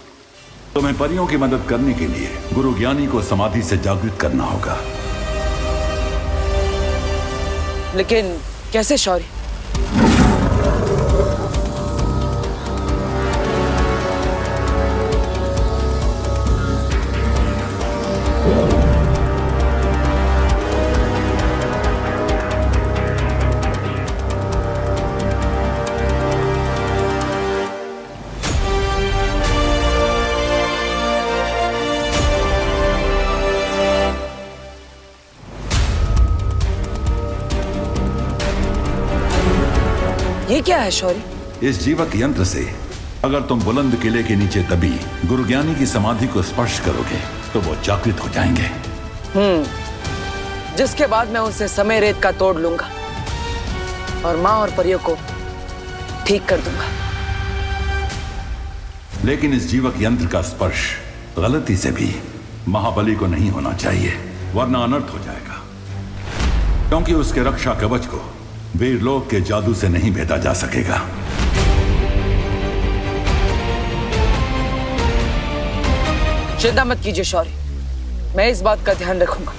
तुम्हें परियों की मदद करने के लिए गुरु ज्ञानी को समाधि से जागृत करना होगा। लेकिन कैसे शौर्य? ये क्या है शौर्य? इस जीवक यंत्र से अगर तुम बुलंद किले के नीचे दबी गुरु ज्ञानी की समाधि को स्पर्श करोगे तो वो जागृत हो जाएंगे। जिसके बाद मैं उनसे समय रेत का तोड़ लूंगा और माँ और परियों को ठीक कर दूंगा। लेकिन इस जीवक यंत्र का स्पर्श गलती से भी महाबली को नहीं होना चाहिए, वरना अनर्थ हो जाएगा। क्योंकि उसके रक्षा कवच को वीरलोक के जादू से नहीं भेदा जा सकेगा। चिंता मत कीजिए शौर्य, मैं इस बात का ध्यान रखूंगा।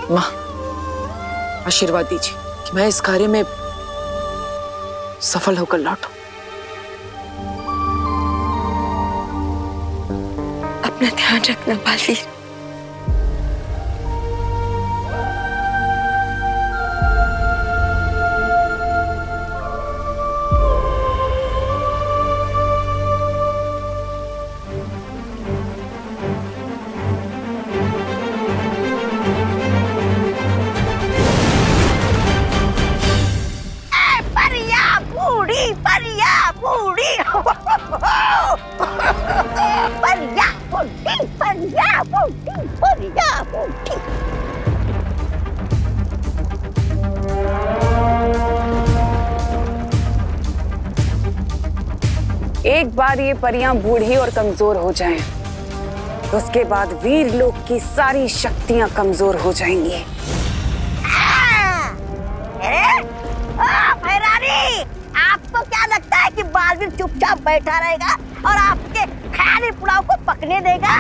मां, आशीर्वाद दीजिए कि मैं इस कार्य में सफल होकर लौटूं। अपना ध्यान रखना बालवीर। एक बार ये परियां बूढ़ी और कमजोर हो जाएं, उसके बाद वीर लोक की सारी शक्तियां कमजोर हो जाएंगी। भैरानी, आपको क्या लगता है कि बालवीर चुपचाप बैठा रहेगा और आपके ख्याली पुलाव को पकने देगा?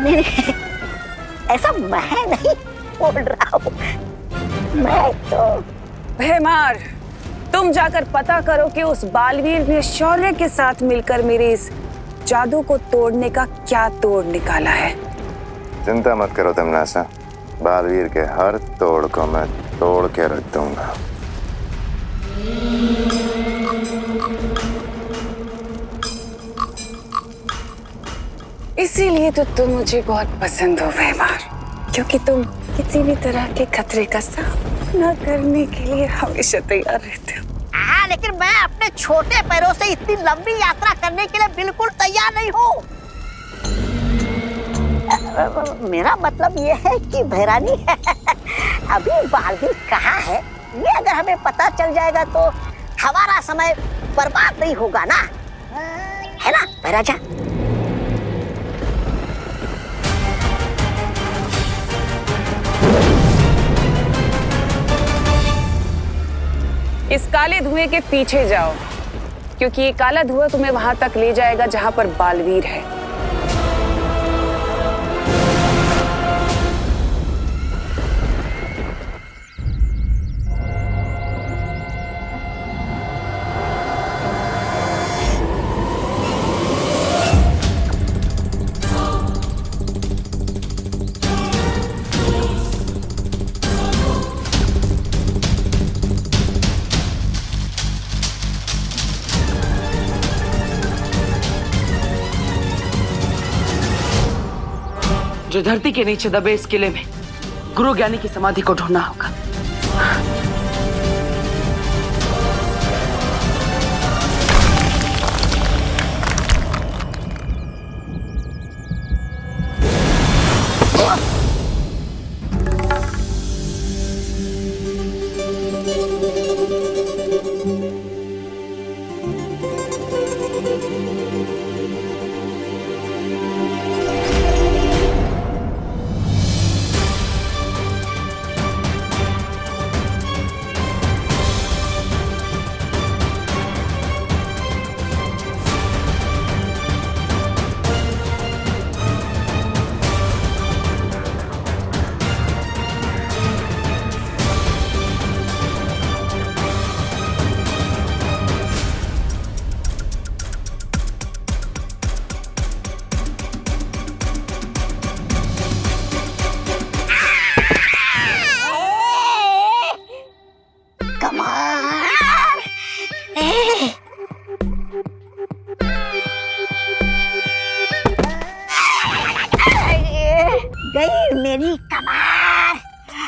नहीं, ऐसा मैं नहीं बोल रहा हूँ। मैं तो भैमार, तुम जाकर पता करो कि उस बालवीर ने शौर्य के साथ मिलकर मेरे इस जादू को तोड़ने का क्या तोड़ निकाला है। चिंता मत करो तमन्नासा, बालवीर के हर तोड़ को मैं तोड़ के रख दूंगा। इसीलिए तो तुम मुझे बहुत पसंद हो भैमार, क्योंकि तुम किसी भी तरह के खतरे का सामना करने के लिए हमेशा तैयार रहते हो। हाँ, लेकिन मैं अपने छोटे पैरों से इतनी लंबी यात्रा करने के लिए बिल्कुल तैयार नहीं हूँ। मेरा मतलब ये है कि भैरानी अभी बालवीर कहाँ है, ये अगर हमें पता चल जाएगा तो हमारा समय बर्बाद नहीं होगा ना, है ना भैराजा? इस काले धुएं के पीछे जाओ, क्योंकि ये काला धुआं तुम्हें वहां तक ले जाएगा जहां पर बालवीर है। जो धरती के नीचे दबे इस किले में गुरु ज्ञानी की समाधि को ढूंढना होगा।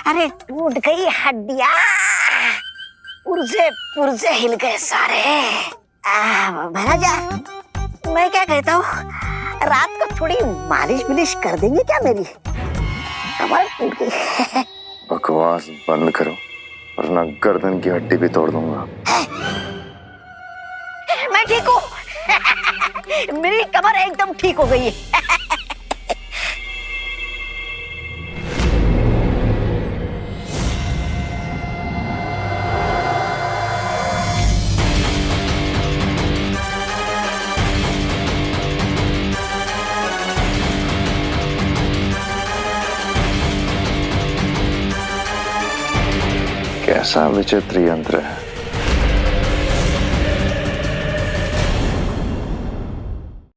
अरे टूट गई हड्डियां, पुर्जे पुर्जे हिल गए सारे। महाराजा, मैं क्या कहता हूँ, रात को थोड़ी मालिश बिलिश कर देंगे क्या मेरी? कमर टूट गई। बकवास बंद करो वरना गर्दन की हड्डी भी तोड़ दूंगा। मैं ठीक हूँ। मेरी कमर एकदम ठीक हो गई है। कैसा विचित्र यंत्र है।